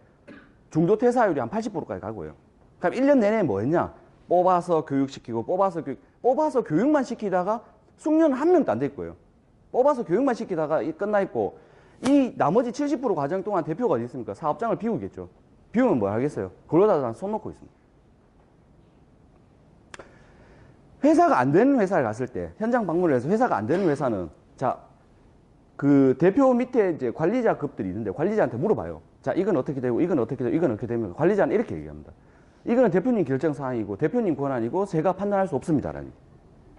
중도 퇴사율이 한 80%까지 가고요. 그럼 1년 내내 뭐 했냐? 뽑아서 교육시키고 뽑아서 교육만 시키다가 숙련은 한 명도 안 됐고요. 뽑아서 교육만 시키다가 끝나 있고 이 나머지 70% 과정 동안 대표가 어디 있습니까? 사업장을 비우겠죠. 비우면 뭐 하겠어요? 근로자들한테 손 놓고 있습니다. 회사가 안 되는 회사를 갔을 때 현장 방문을 해서 회사가 안 되는 회사는 자, 그 대표 밑에 이제 관리자급들이 있는데 관리자한테 물어봐요. 자, 이건 어떻게 되고 이건 어떻게 되고 이건 어떻게 되면 관리자는 이렇게 얘기합니다. 이거는 대표님 결정 사항이고 대표님 권한이고 제가 판단할 수 없습니다라니.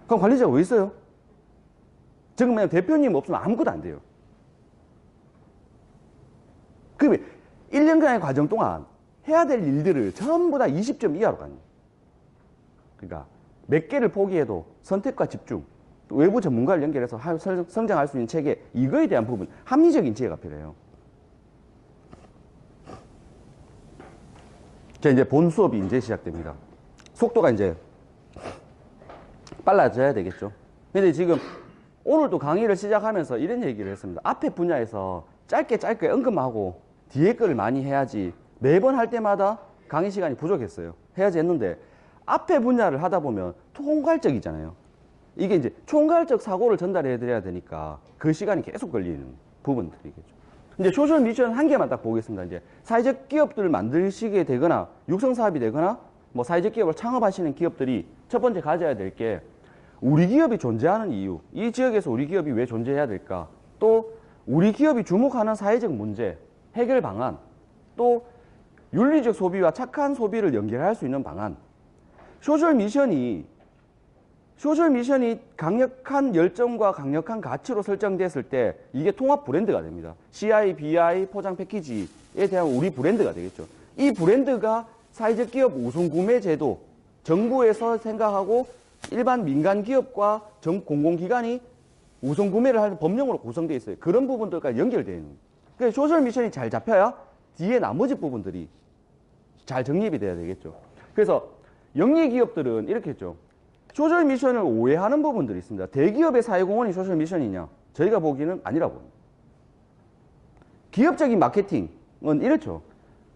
그럼 관리자가 왜 있어요? 지금 대표님 없으면 아무것도 안 돼요. 그러면 1년간의 과정 동안 해야 될 일들을 전부 다 20점 이하로 가는 거예요. 그러니까 몇 개를 포기해도 선택과 집중, 외부 전문가를 연결해서 성장할 수 있는 체계, 이거에 대한 부분, 합리적인 지혜가 필요해요. 자, 이제 본 수업이 이제 시작됩니다. 속도가 이제 빨라져야 되겠죠. 근데 지금 오늘도 강의를 시작하면서 이런 얘기를 했습니다. 앞에 분야에서 짧게 언급하고 뒤에 거를 많이 해야지 매번 할 때마다 강의 시간이 부족했어요. 해야지 했는데 앞에 분야를 하다 보면 총괄적이잖아요. 이게 이제 총괄적 사고를 전달해 드려야 되니까 그 시간이 계속 걸리는 부분들이겠죠. 이제 소셜 미션 한 개만 딱 보겠습니다. 이제 사회적 기업들을 만드시게 되거나 육성 사업이 되거나 뭐 사회적 기업을 창업하시는 기업들이 첫 번째 가져야 될 게 우리 기업이 존재하는 이유, 이 지역에서 우리 기업이 왜 존재해야 될까, 또 우리 기업이 주목하는 사회적 문제, 해결 방안, 또 윤리적 소비와 착한 소비를 연결할 수 있는 방안. 소셜 미션이 강력한 열정과 강력한 가치로 설정됐을 때 이게 통합 브랜드가 됩니다. CI, BI, 포장 패키지에 대한 우리 브랜드가 되겠죠. 이 브랜드가 사회적 기업 우선 구매 제도, 정부에서 생각하고 일반 민간 기업과 공공기관이 우선 구매를 하는 법령으로 구성되어 있어요. 그런 부분들과 연결되어 있는. 그래서 소셜 미션이 잘 잡혀야 뒤에 나머지 부분들이 잘 정립이 돼야 되겠죠. 그래서 영리 기업들은 이렇게 했죠. 소셜 미션을 오해하는 부분들이 있습니다. 대기업의 사회공헌이 소셜 미션이냐? 저희가 보기에는 아니라고 봅니다. 기업적인 마케팅은 이렇죠.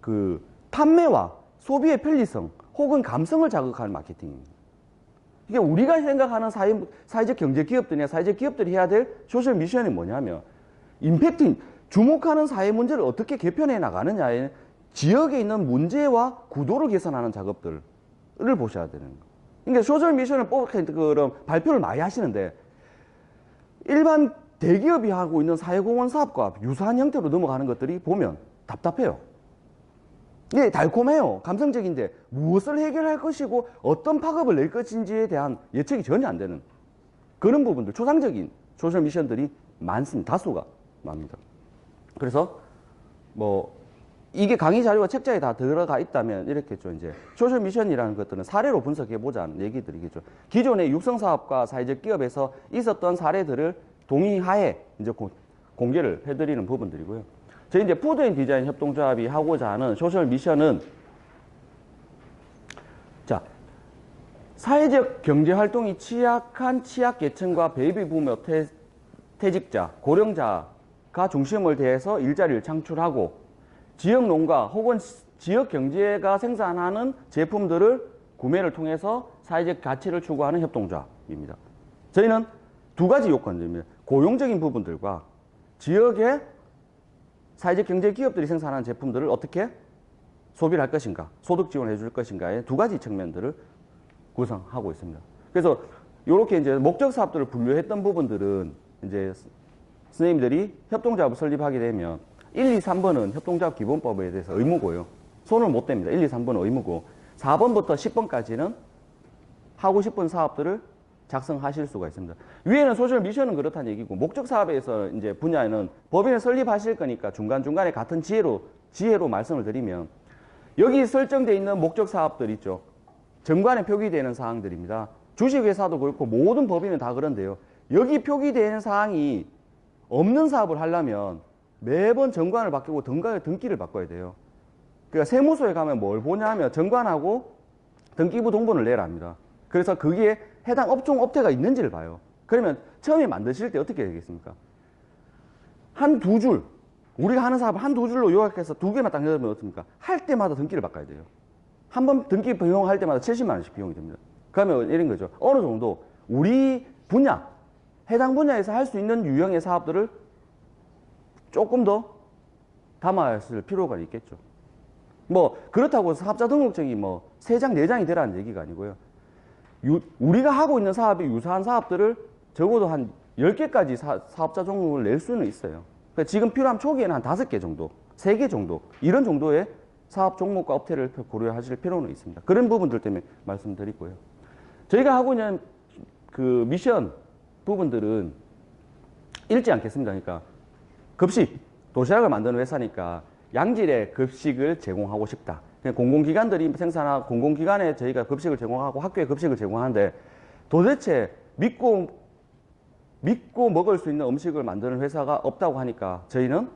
그 판매와 소비의 편리성 혹은 감성을 자극하는 마케팅입니다. 이게 우리가 생각하는 사회적 경제 기업들이나 사회적 기업들이 해야 될 소셜 미션이 뭐냐면 임팩트, 주목하는 사회 문제를 어떻게 개편해 나가느냐에 지역에 있는 문제와 구도를 개선하는 작업들을 보셔야 되는 거예요. 그러니까 소셜 미션을 그런 발표를 많이 하시는데 일반 대기업이 하고 있는 사회공헌 사업과 유사한 형태로 넘어가는 것들이 보면 답답해요. 이게 달콤해요. 감성적인데 무엇을 해결할 것이고 어떤 파급을 낼 것인지에 대한 예측이 전혀 안 되는 그런 부분들, 초상적인 소셜 미션들이 많습니다. 다수가 많습니다. 그래서 뭐 이게 강의 자료가 책자에 다 들어가 있다면 이렇겠죠. 이제 소셜 미션이라는 것들은 사례로 분석해 보자는 얘기들이겠죠. 기존의 육성 사업과 사회적 기업에서 있었던 사례들을 동의하에 이제 공개를 해드리는 부분들이고요. 저희 이제 푸드 앤 디자인 협동조합이 하고자 하는 소셜 미션은 자, 사회적 경제 활동이 취약한 취약계층과 베이비 부모 퇴직자, 고령자가 중심을 대해서 일자리를 창출하고 지역 농가 혹은 지역 경제가 생산하는 제품들을 구매를 통해서 사회적 가치를 추구하는 협동조합입니다. 저희는 두 가지 요건들입니다. 고용적인 부분들과 지역의 사회적 경제 기업들이 생산하는 제품들을 어떻게 소비를 할 것인가, 소득 지원을 해줄 것인가의 두 가지 측면들을 구성하고 있습니다. 그래서 이렇게 이제 목적 사업들을 분류했던 부분들은 이제 선생님들이 협동조합을 설립하게 되면 1, 2, 3번은 협동조합 기본법에 대해서 의무고요. 손을 못 댑니다. 1, 2, 3번은 의무고 4번부터 10번까지는 하고 싶은 사업들을 작성하실 수가 있습니다. 위에는 소셜 미션은 그렇다는 얘기고 목적 사업에서 이제 분야에는 법인을 설립하실 거니까 중간중간에 같은 지혜로 말씀을 드리면 여기 설정되어 있는 목적 사업들 있죠. 정관에 표기되는 사항들입니다. 주식회사도 그렇고 모든 법인은 다 그런데요. 여기 표기되는 사항이 없는 사업을 하려면 매번 정관을 바뀌고 등기를 바꿔야 돼요. 그러니까 세무서에 가면 뭘 보냐 하면 정관하고 등기부 동본을 내라 합니다. 그래서 거기에 해당 업종, 업태가 있는지를 봐요. 그러면 처음에 만드실 때 어떻게 되겠습니까? 한 두 줄, 우리가 하는 사업을 한 두 줄로 요약해서 두 개만 딱 넣으면 어떻습니까? 할 때마다 등기를 바꿔야 돼요. 한 번 등기 비용할 때마다 70만 원씩 비용이 됩니다. 그러면 이런 거죠. 어느 정도 우리 분야, 해당 분야에서 할 수 있는 유형의 사업들을 조금 더 담아야 할 필요가 있겠죠. 뭐 그렇다고 사업자 등록증이 뭐 3장, 4장이 되라는 얘기가 아니고요. 우리가 하고 있는 사업이 유사한 사업들을 적어도 한 10개까지 사업자 종목을 낼 수는 있어요. 그러니까 지금 필요한 초기에는 한 5개 정도, 3개 정도 이런 정도의 사업 종목과 업태를 고려하실 필요는 있습니다. 그런 부분들 때문에 말씀드리고요. 저희가 하고 있는 그 미션 부분들은 읽지 않겠습니다. 그러니까 급식, 도시락을 만드는 회사니까 양질의 급식을 제공하고 싶다. 그냥 공공기관들이 생산하고 공공기관에 저희가 급식을 제공하고 학교에 급식을 제공하는데 도대체 믿고 먹을 수 있는 음식을 만드는 회사가 없다고 하니까 저희는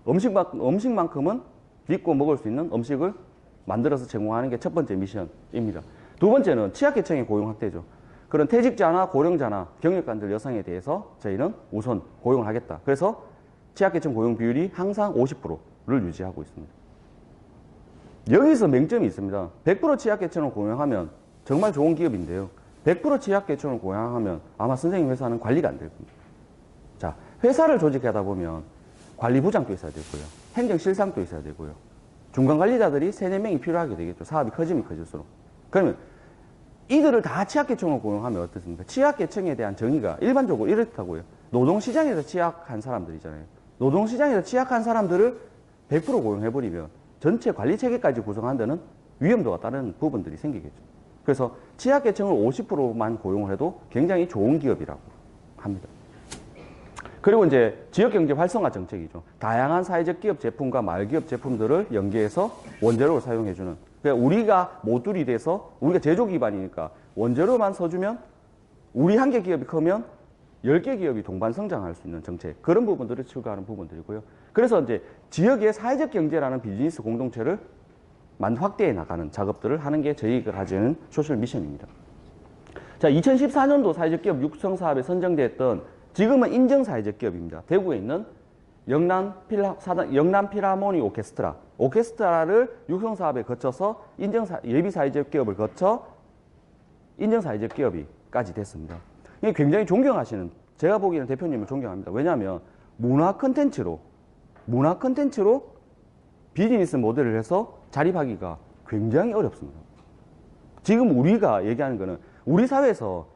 음식만큼은 믿고 먹을 수 있는 음식을 만들어서 제공하는 게 첫 번째 미션입니다. 두 번째는 취약계층의 고용 확대죠. 그런 퇴직자나 고령자나 경력간들 여성에 대해서 저희는 우선 고용을 하겠다. 그래서 취약계층 고용 비율이 항상 50%를 유지하고 있습니다. 여기서 맹점이 있습니다. 100% 취약계층을 고용하면 정말 좋은 기업인데요. 100% 취약계층을 고용하면 아마 선생님 회사는 관리가 안 될 겁니다. 자, 회사를 조직하다 보면 관리부장도 있어야 되고요. 행정실상도 있어야 되고요. 중간관리자들이 3, 4명이 필요하게 되겠죠. 사업이 커지면 커질수록. 그러면 이들을 다 취약계층을 고용하면 어떻습니까? 취약계층에 대한 정의가 일반적으로 이렇다고요. 노동시장에서 취약한 사람들이잖아요. 노동시장에서 취약한 사람들을 100% 고용해버리면 전체 관리체계까지 구성하는 데는 위험도가 다른 부분들이 생기겠죠. 그래서 취약계층을 50%만 고용을 해도 굉장히 좋은 기업이라고 합니다. 그리고 이제 지역경제 활성화 정책이죠. 다양한 사회적 기업 제품과 말기업 제품들을 연계해서 원재료를 사용해주는. 그러니까 우리가 모듈이 돼서 우리가 제조 기반이니까 원재료만 써주면 우리 한 개 기업이 크면 10개 기업이 동반 성장할 수 있는 정책. 그런 부분들을 추구하는 부분들이고요. 그래서 이제 지역의 사회적 경제라는 비즈니스 공동체를 확대해 나가는 작업들을 하는 게 저희가 가지는 소셜 미션입니다. 자, 2014년도 사회적 기업 육성 사업에 선정됐던 지금은 인정 사회적 기업입니다. 대구에 있는 영남 필하모니 오케스트라를 육성 사업에 거쳐서 예비 사회적 기업을 거쳐 인정 사회적 기업이까지 됐습니다. 이게 굉장히 존경하시는, 제가 보기에는 대표님을 존경합니다. 왜냐하면 문화 컨텐츠로 비즈니스 모델을 해서 자립하기가 굉장히 어렵습니다. 지금 우리가 얘기하는 거는 우리 사회에서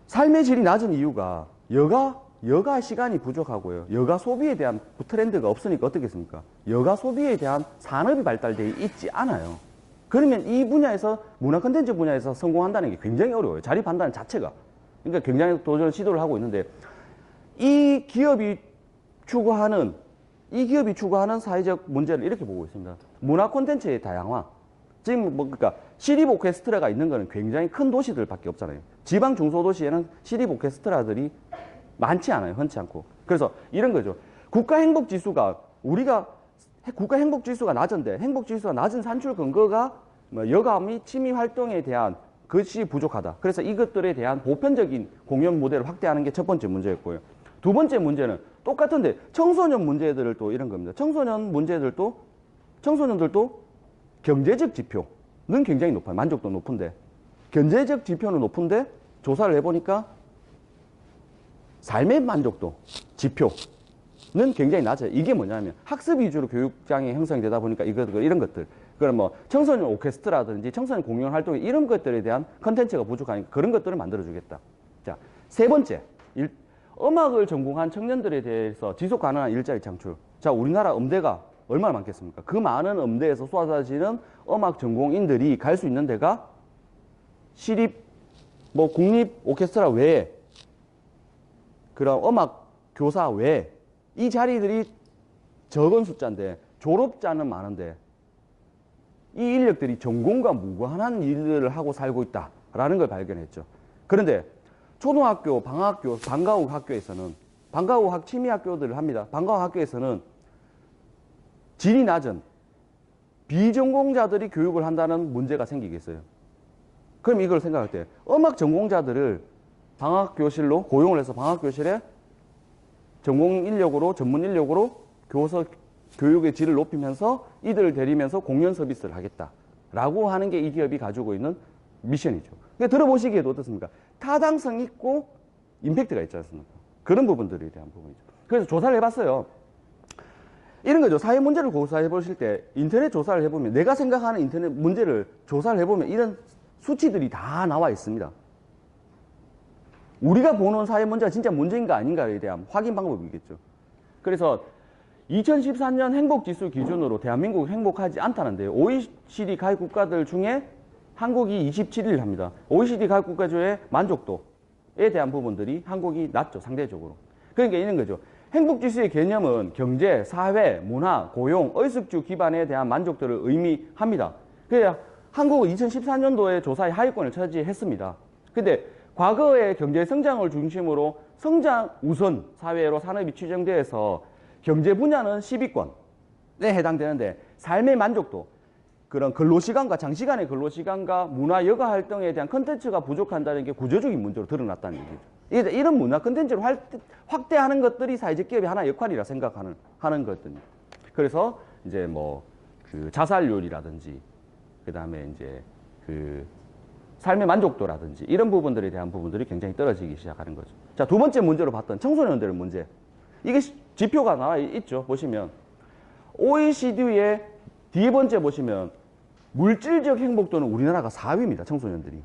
삶의 질이 낮은 이유가 여가 시간이 부족하고요. 여가 소비에 대한 트렌드가 없으니까 어떻겠습니까? 여가 소비에 대한 산업이 발달되어 있지 않아요. 그러면 이 분야에서 문화 컨텐츠 분야에서 성공한다는 게 굉장히 어려워요. 자립한다는 자체가. 그러니까 굉장히 도전 시도를 하고 있는데 이 기업이 추구하는 사회적 문제를 이렇게 보고 있습니다. 문화 콘텐츠의 다양화. 지금 그러니까 시립 오케스트라가 있는 거는 굉장히 큰 도시들밖에 없잖아요. 지방 중소도시에는 시립 오케스트라들이 많지 않아요. 흔치 않고. 그래서 이런 거죠. 국가 행복지수가 낮은데 행복지수가 낮은 산출 근거가 여가 및 취미 활동에 대한 것이 부족하다. 그래서 이것들에 대한 보편적인 공연 모델을 확대하는 게 첫 번째 문제였고요. 두 번째 문제는 똑같은데 청소년 문제들을 또 이런 겁니다. 청소년들도 경제적 지표, 굉장히 높아요. 만족도 높은데. 경제적 지표는 높은데 조사를 해보니까 삶의 만족도 지표는 굉장히 낮아요. 이게 뭐냐면 학습 위주로 교육장이 형성되다 보니까 이런 것들. 그럼 뭐 청소년 오케스트라든지 청소년 공연 활동 이런 것들에 대한 컨텐츠가 부족하니까 그런 것들을 만들어주겠다. 자, 세 번째. 음악을 전공한 청년들에 대해서 지속 가능한 일자리 창출. 자, 우리나라 음대가 얼마나 많겠습니까? 그 많은 음대에서 쏟아지는 음악 전공인들이 갈 수 있는 데가 시립, 뭐 국립 오케스트라 외에 그런 음악 교사 외에 이 자리들이 적은 숫자인데 졸업자는 많은데 이 인력들이 전공과 무관한 일들을 하고 살고 있다라는 걸 발견했죠. 그런데 초등학교, 방학교, 방과후 학교에서는 방과후 취미 학교들을 합니다. 방과후 학교에서는 질이 낮은 비전공자들이 교육을 한다는 문제가 생기겠어요. 그럼 이걸 생각할 때 음악 전공자들을 방학교실로 고용을 해서 방학교실에 전공 인력으로 전문 인력으로 교육의 질을 높이면서 이들을 데리면서 공연 서비스를 하겠다라고 하는 게 이 기업이 가지고 있는 미션이죠. 근데 들어보시기에도 어떻습니까? 타당성 있고 임팩트가 있지 않습니까? 그런 부분들에 대한 부분이죠. 그래서 조사를 해봤어요. 이런 거죠. 사회 문제를 조사해 보실 때 인터넷 조사를 해보면 내가 생각하는 인터넷 문제를 조사를 해보면 이런 수치들이 다 나와 있습니다. 우리가 보는 사회 문제가 진짜 문제인가 아닌가에 대한 확인 방법이겠죠. 그래서 2014년 행복지수 기준으로 대한민국이 행복하지 않다는데요. OECD 가입 국가들 중에 한국이 27위를 합니다. OECD 가입 국가 중에 만족도에 대한 부분들이 한국이 낮죠. 상대적으로. 그러니까 이런 거죠. 행복지수의 개념은 경제, 사회, 문화, 고용, 의식주 기반에 대한 만족도를 의미합니다. 그래야 한국은 2014년도에 조사의 하위권을 차지했습니다. 근데 과거의 경제 성장을 중심으로 성장 우선 사회로 산업이 추정돼서 경제 분야는 10위권에 해당되는데 삶의 만족도, 그런 근로시간과 장시간의 근로시간과 문화 여가 활동에 대한 컨텐츠가 부족한다는 게 구조적인 문제로 드러났다는 얘기죠. 이런 문화 컨텐츠를 확대하는 것들이 사회적 기업의 하나의 역할이라 생각하는 것들입니다. 그래서 이제 뭐 그 자살률이라든지 그 다음에 이제 그 삶의 만족도라든지 이런 부분들에 대한 부분들이 굉장히 떨어지기 시작하는 거죠. 자, 두 번째 문제로 봤던 청소년들의 문제. 이게 지표가 나와 있죠. 보시면 OECD의 뒤에 번째 보시면 물질적 행복도는 우리나라가 4위입니다. 청소년들이.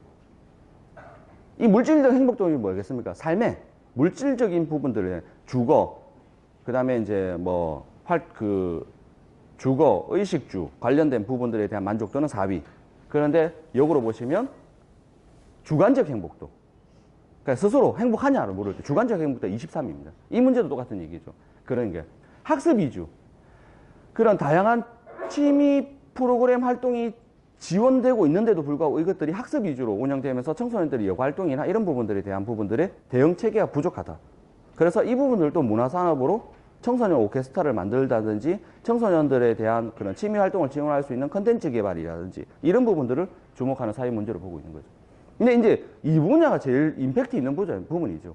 이 물질적 행복도는 뭐겠습니까? 삶의 물질적인 부분들에 주거, 그 다음에 이제 뭐 주거, 의식주 관련된 부분들에 대한 만족도는 4위. 그런데 역으로 보시면 주관적 행복도. 그러니까 스스로 행복하냐를 물을 때 주관적 행복도 23위입니다. 이 문제도 똑같은 얘기죠. 그런 게 학습 위주. 그런 다양한 취미 프로그램 활동이 지원되고 있는데도 불구하고 이것들이 학습 위주로 운영되면서 청소년들의 여가 활동이나 이런 부분들에 대한 부분들의 대응 체계가 부족하다. 그래서 이 부분들도 문화산업으로 청소년 오케스트라를 만들다든지 청소년들에 대한 그런 취미 활동을 지원할 수 있는 컨텐츠 개발이라든지 이런 부분들을 주목하는 사회 문제로 보고 있는 거죠. 근데 이제 이 분야가 제일 임팩트 있는 부분이죠.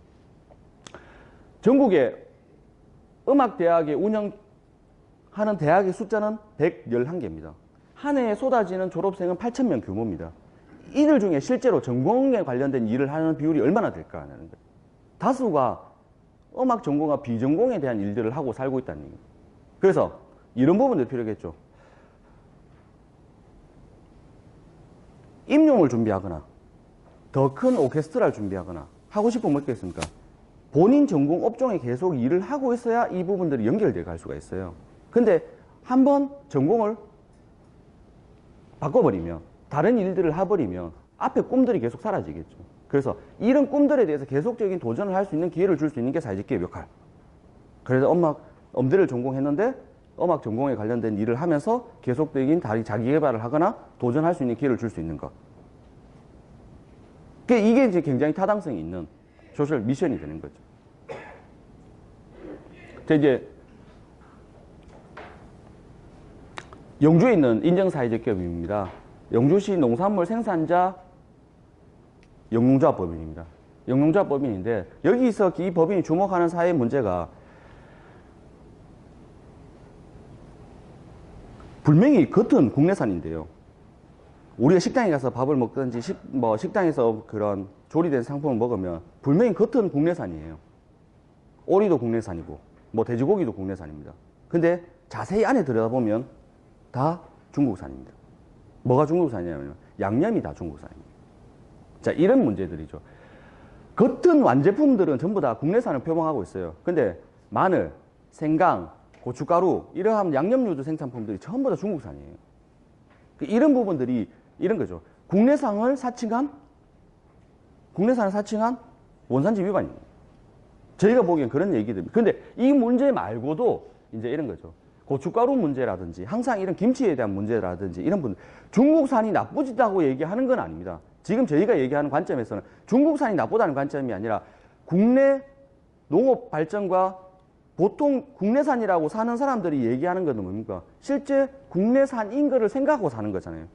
전국의 음악대학에 운영하는 대학의 숫자는 111개입니다. 한 해에 쏟아지는 졸업생은 8,000명 규모입니다. 이들 중에 실제로 전공에 관련된 일을 하는 비율이 얼마나 될까 하는 거예요. 다수가 음악 전공과 비전공에 대한 일들을 하고 살고 있다는 얘기입니다. 그래서 이런 부분도 필요하겠죠. 임용을 준비하거나 더 큰 오케스트라를 준비하거나 하고 싶으면 뭐 있겠습니까? 본인 전공 업종에 계속 일을 하고 있어야 이 부분들이 연결되어 갈 수가 있어요. 근데 한번 전공을 바꿔버리면 다른 일들을 해버리면 앞에 꿈들이 계속 사라지겠죠. 그래서 이런 꿈들에 대해서 계속적인 도전을 할 수 있는 기회를 줄 수 있는 게 사회적 기업 역할. 그래서 음대를 전공했는데 음악 전공에 관련된 일을 하면서 계속적인 자기 개발을 하거나 도전할 수 있는 기회를 줄 수 있는 것. 이게 이제 굉장히 타당성이 있는 소셜 미션이 되는 거죠. 이제 영주에 있는 인정사회적 기업입니다. 영주시 농산물 생산자 영농조합법인입니다. 영농조합법인인데 여기서 이 법인이 주목하는 사회 문제가 분명히 겉은 국내산인데요. 우리가 식당에 가서 밥을 먹든지 식당에서 그런 조리된 상품을 먹으면 분명히 겉은 국내산이에요. 오리도 국내산이고 뭐 돼지고기도 국내산입니다. 근데 자세히 안에 들여다보면 다 중국산입니다. 뭐가 중국산이냐면 양념이 다 중국산입니다. 자, 이런 문제들이죠. 겉은 완제품들은 전부 다 국내산을 표방하고 있어요. 근데 마늘, 생강, 고춧가루 이러한 양념류도 생산품들이 전부 다 중국산이에요. 이런 부분들이 이런 거죠. 국내산을 사칭한 원산지 위반입니다. 저희가 보기엔 그런 얘기들입니다. 근데 이 문제 말고도 이제 이런 거죠. 고춧가루 문제라든지 항상 이런 김치에 대한 문제라든지 이런 분들 중국산이 나쁘다고 얘기하는 건 아닙니다. 지금 저희가 얘기하는 관점에서는 중국산이 나쁘다는 관점이 아니라 국내 농업 발전과 보통 국내산이라고 사는 사람들이 얘기하는 건 뭡니까? 실제 국내산인 거를 생각하고 사는 거잖아요.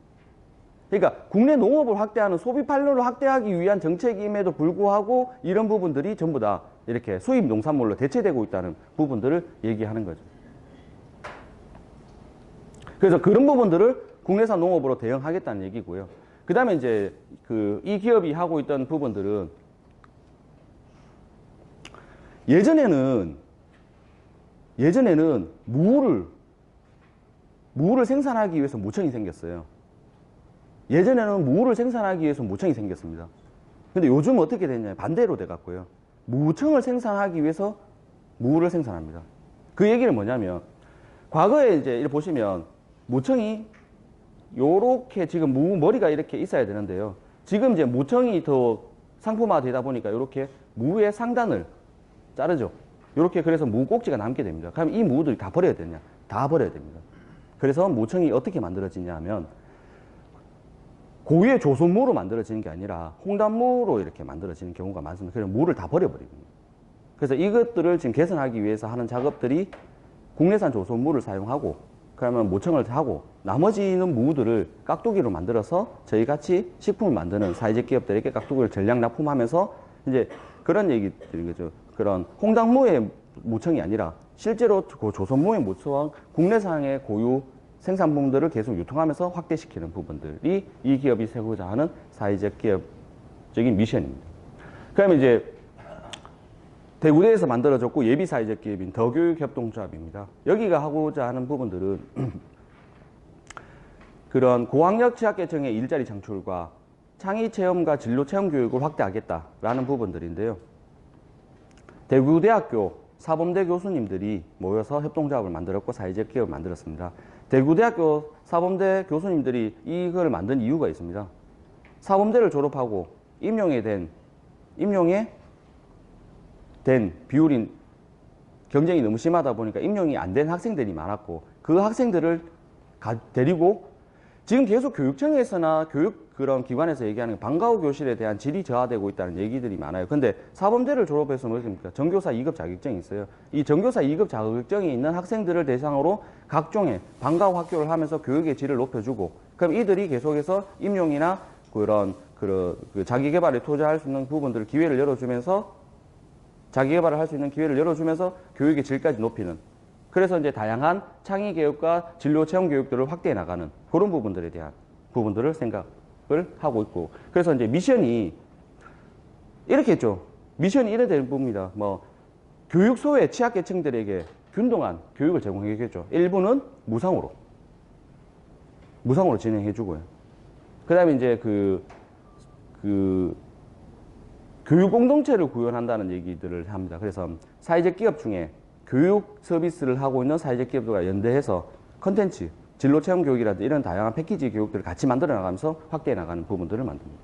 그러니까 국내 농업을 확대하는 소비 판로를 확대하기 위한 정책임에도 불구하고 이런 부분들이 전부 다 이렇게 수입 농산물로 대체되고 있다는 부분들을 얘기하는 거죠. 그래서 그런 부분들을 국내산 농업으로 대응하겠다는 얘기고요. 그 다음에 이제 이 기업이 하고 있던 부분들은 예전에는 무를 생산하기 위해서 무청이 생겼어요. 예전에는 무를 생산하기 위해서 무청이 생겼습니다. 근데 요즘 어떻게 됐냐? 반대로 돼갖고요. 무청을 생산하기 위해서 무를 생산합니다. 그 얘기는 뭐냐면, 과거에 이제 이렇게 보시면, 무청이 요렇게 지금 무 머리가 이렇게 있어야 되는데요. 지금 이제 무청이 더 상품화 되다 보니까 이렇게 무의 상단을 자르죠. 이렇게 그래서 무 꼭지가 남게 됩니다. 그럼 이 무들이 다 버려야 되냐? 다 버려야 됩니다. 그래서 무청이 어떻게 만들어지냐 하면 고유의 조선무로 만들어지는 게 아니라 홍단무로 이렇게 만들어지는 경우가 많습니다. 그래서 무를 다 버려버립니다. 그래서 이것들을 지금 개선하기 위해서 하는 작업들이 국내산 조선무를 사용하고 그러면 무청을 하고 나머지는 무들을 깍두기로 만들어서 저희 같이 식품을 만드는 사회적 기업들에게 깍두기를 전량 납품하면서 이제 그런 얘기들인 거죠. 그런 홍당무의 무청이 아니라 실제로 그 조선무의 무청 국내산의 고유 생산품들을 계속 유통하면서 확대시키는 부분들이 이 기업이 세우고자 하는 사회적 기업적인 미션입니다. 그러면 이제 대구대에서 만들어졌고 예비 사회적 기업인 더교육협동조합입니다. 여기가 하고자 하는 부분들은 그런 고학력 취약계층의 일자리 창출과 창의체험과 진로체험 교육을 확대하겠다라는 부분들인데요. 대구대학교 사범대 교수님들이 모여서 협동조합을 만들었고 사회적 기업을 만들었습니다. 대구대학교 사범대 교수님들이 이걸 만든 이유가 있습니다. 사범대를 졸업하고 임용에 된 비율이 경쟁이 너무 심하다 보니까 임용이 안 된 학생들이 많았고 그 학생들을 데리고 지금 계속 교육청에서나 교육 그런 기관에서 얘기하는 방과후 교실에 대한 질이 저하되고 있다는 얘기들이 많아요. 근데 사범대를 졸업해서 뭐입니까? 전교사 2급 자격증이 있어요. 이 전교사 2급 자격증이 있는 학생들을 대상으로 각종의 방과후 학교를 하면서 교육의 질을 높여주고 그럼 이들이 계속해서 임용이나 그런 자기개발에 투자할 수 있는 부분들을 기회를 열어주면서 자기개발을 할 수 있는 기회를 열어주면서 교육의 질까지 높이는 그래서 이제 다양한 창의 교육과 진로 체험 교육들을 확대해 나가는 그런 부분들에 대한 부분들을 생각을 하고 있고 그래서 이제 미션이 이렇게 했죠. 미션이 이래 될 겁니다. 뭐 교육소의 취약계층들에게 균등한 교육을 제공해주겠죠. 일부는 무상으로 진행해주고요. 그 다음에 이제 교육 공동체를 구현한다는 얘기들을 합니다. 그래서 사회적 기업 중에 교육 서비스를 하고 있는 사회적 기업들과 연대해서 컨텐츠, 진로 체험 교육이라든지 이런 다양한 패키지 교육들을 같이 만들어 나가면서 확대해 나가는 부분들을 만듭니다.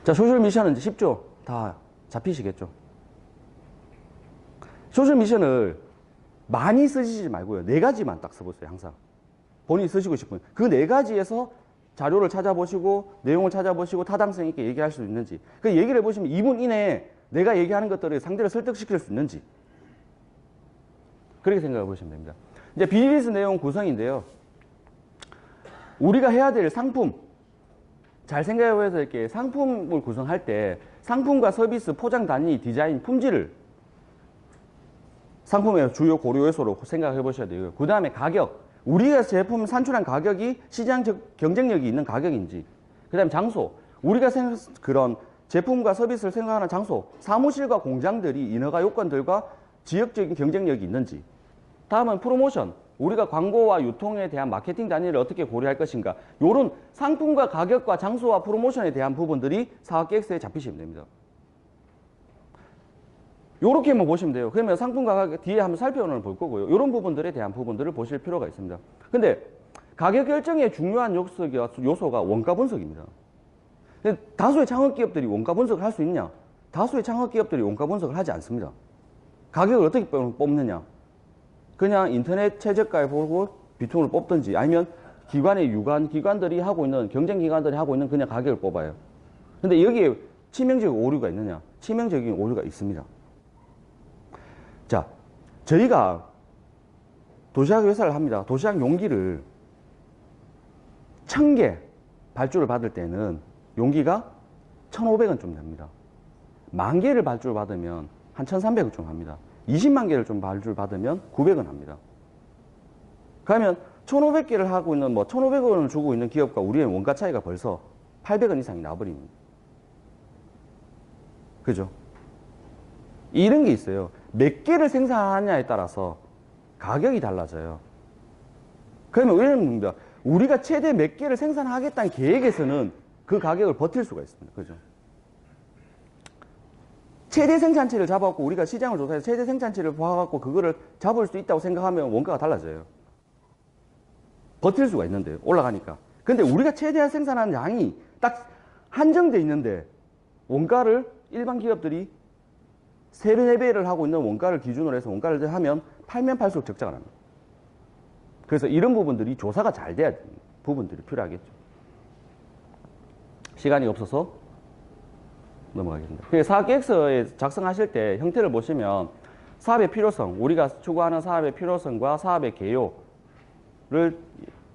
자, 소셜 미션은 이제 쉽죠? 다 잡히시겠죠? 소셜 미션을 많이 쓰시지 말고요. 4가지만 딱 써보세요, 항상. 본인이 쓰시고 싶은. 그 4가지에서 자료를 찾아보시고, 내용을 찾아보시고, 타당성 있게 얘기할 수 있는지. 그 얘기를 해보시면 2분 이내에 내가 얘기하는 것들을 상대를 설득시킬 수 있는지. 그렇게 생각해 보시면 됩니다. 이제 비즈니스 내용 구성인데요. 우리가 해야 될 상품. 잘 생각해 보셔서 이렇게 상품을 구성할 때 상품과 서비스, 포장 단위, 디자인, 품질을 상품의 주요 고려 요소로 생각해 보셔야 되고요. 그 다음에 가격. 우리가 제품 산출한 가격이 시장 경쟁력이 있는 가격인지, 그 다음에 장소, 우리가 그런 제품과 서비스를 생산하는 장소, 사무실과 공장들이 인허가 요건들과 지역적인 경쟁력이 있는지, 다음은 프로모션, 우리가 광고와 유통에 대한 마케팅 단위를 어떻게 고려할 것인가, 이런 상품과 가격과 장소와 프로모션에 대한 부분들이 사업계획서에 잡히시면 됩니다. 요렇게만 보시면 돼요. 그러면 상품과 가격 뒤에 한번 살펴볼 거고요. 이런 부분들에 대한 부분들을 보실 필요가 있습니다. 근데 가격 결정의 중요한 요소가 원가 분석입니다. 다수의 창업기업들이 원가 분석을 할 수 있냐? 다수의 창업기업들이 원가 분석을 하지 않습니다. 가격을 어떻게 뽑느냐? 그냥 인터넷 최저가에 보고 비통을 뽑든지, 아니면 기관들이 하고 있는, 경쟁기관들이 하고 있는 그냥 가격을 뽑아요. 근데 여기에 치명적인 오류가 있느냐? 치명적인 오류가 있습니다. 자, 저희가 도시락 회사를 합니다. 도시락 용기를 1000개 발주를 받을 때는 용기가 1,500원 좀 됩니다. 10,000개를 발주를 받으면 한 1,300원 좀 합니다. 20만 개를 좀 발주를 받으면 900원 합니다. 그러면 1,500개를 하고 있는, 1,500원을 주고 있는 기업과 우리의 원가 차이가 벌써 800원 이상이 나버립니다. 그죠? 이런 게 있어요. 몇 개를 생산하냐에 따라서 가격이 달라져요. 그러면 이런 겁니다. 우리가 최대 몇 개를 생산하겠다는 계획에서는 그 가격을 버틸 수가 있습니다. 그죠? 최대 생산치를 잡아갖고 우리가 시장을 조사해서 최대 생산치를 봐갖고 그거를 잡을 수 있다고 생각하면 원가가 달라져요. 버틸 수가 있는데요. 올라가니까. 근데 우리가 최대한 생산하는 양이 딱 한정돼 있는데 원가를 일반 기업들이 3, 4배를 하고 있는 원가를 기준으로 해서 원가를 하면 팔면 팔수록 적자가 납니다. 그래서 이런 부분들이 조사가 잘 돼야 되는 부분들이 필요하겠죠. 시간이 없어서 넘어가겠습니다. 그래서 사업계획서에 작성하실 때 형태를 보시면 사업의 필요성, 우리가 추구하는 사업의 필요성과 사업의 개요를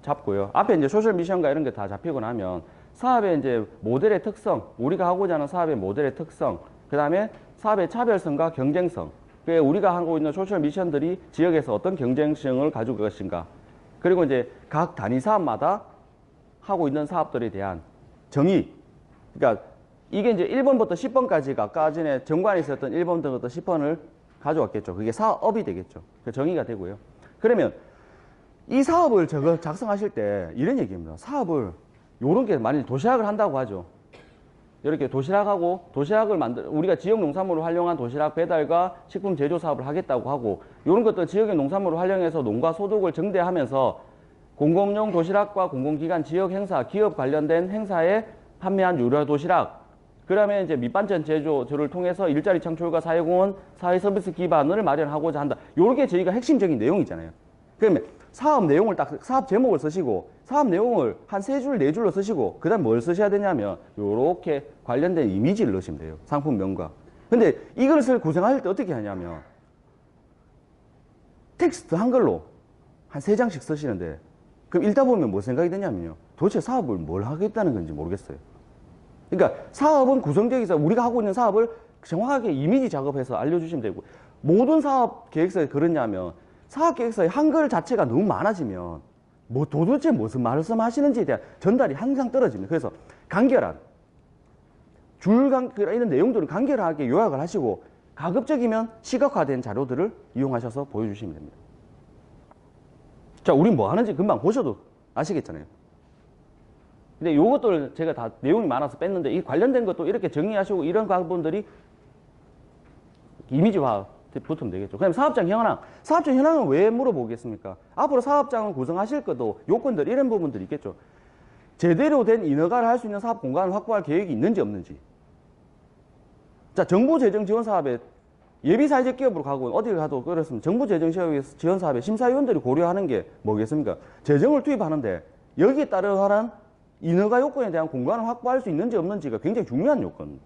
잡고요. 앞에 이제 소셜 미션과 이런 게 다 잡히고 나면 사업의 이제 모델의 특성, 우리가 하고자 하는 사업의 모델의 특성, 그 다음에 사업의 차별성과 경쟁성, 우리가 하고 있는 소셜 미션들이 지역에서 어떤 경쟁성을 가지고 갈 것인가, 그리고 이제 각 단위 사업마다 하고 있는 사업들에 대한 정의, 그러니까 이게 이제 1번부터 10번까지가 아까 전에 정관에 있었던 1번부터 10번을 가져왔겠죠. 그게 사업이 되겠죠. 정의가 되고요. 그러면 이 사업을 작성하실 때 이런 얘기입니다. 사업을 요런 게 만약에 도시락을 한다고 하죠. 이렇게 도시락을 우리가 지역 농산물을 활용한 도시락 배달과 식품 제조 사업을 하겠다고 하고, 이런 것들 지역의 농산물을 활용해서 농가 소득을 증대하면서 공공용 도시락과 공공기관 지역 행사, 기업 관련된 행사에 판매한 유료 도시락, 그다음에 이제 밑반찬 제조를 통해서 일자리 창출과 사회공헌, 사회 서비스 기반을 마련하고자 한다. 요게 저희가 핵심적인 내용이잖아요. 그러면 사업 내용을 사업 제목을 쓰시고, 사업 내용을 한 3줄, 4줄로 쓰시고, 그 다음 뭘 쓰셔야 되냐면, 요렇게 관련된 이미지를 넣으시면 돼요. 상품명과. 근데 이것을 구성할 때 어떻게 하냐면, 텍스트 한글로 한 3장씩 쓰시는데, 그럼 읽다 보면 뭐 생각이 드냐면요. 도대체 사업을 뭘 하겠다는 건지 모르겠어요. 그러니까 사업은 구성되기 위해서 우리가 하고 있는 사업을 정확하게 이미지 작업해서 알려주시면 되고, 모든 사업 계획서에 그러냐면, 사업 계획서의 한글 자체가 너무 많아지면 도대체 무슨 말씀하시는지에 대한 전달이 항상 떨어집니다. 그래서 간결한 이런 내용들을 간결하게 요약을 하시고, 가급적이면 시각화된 자료들을 이용하셔서 보여주시면 됩니다. 자, 우린 뭐 하는지 금방 보셔도 아시겠잖아요. 근데 요것들 제가 다 내용이 많아서 뺐는데, 이 관련된 것도 이렇게 정리하시고, 이런 부분들이 이미지화 붙으면 되겠죠. 그다음에 사업장 현황. 사업장 현황은 왜 물어보겠습니까? 앞으로 사업장을 구성하실 것도 요건들, 이런 부분들이 있겠죠. 제대로 된 인허가를 할 수 있는 사업 공간을 확보할 계획이 있는지 없는지. 자, 정부 재정 지원 사업에 예비 사회적 기업으로 가고 어디를 가도 그렇습니다. 정부 재정 지원 사업에 심사위원들이 고려하는 게 뭐겠습니까? 재정을 투입하는데 여기에 따른 인허가 요건에 대한 공간을 확보할 수 있는지 없는지가 굉장히 중요한 요건.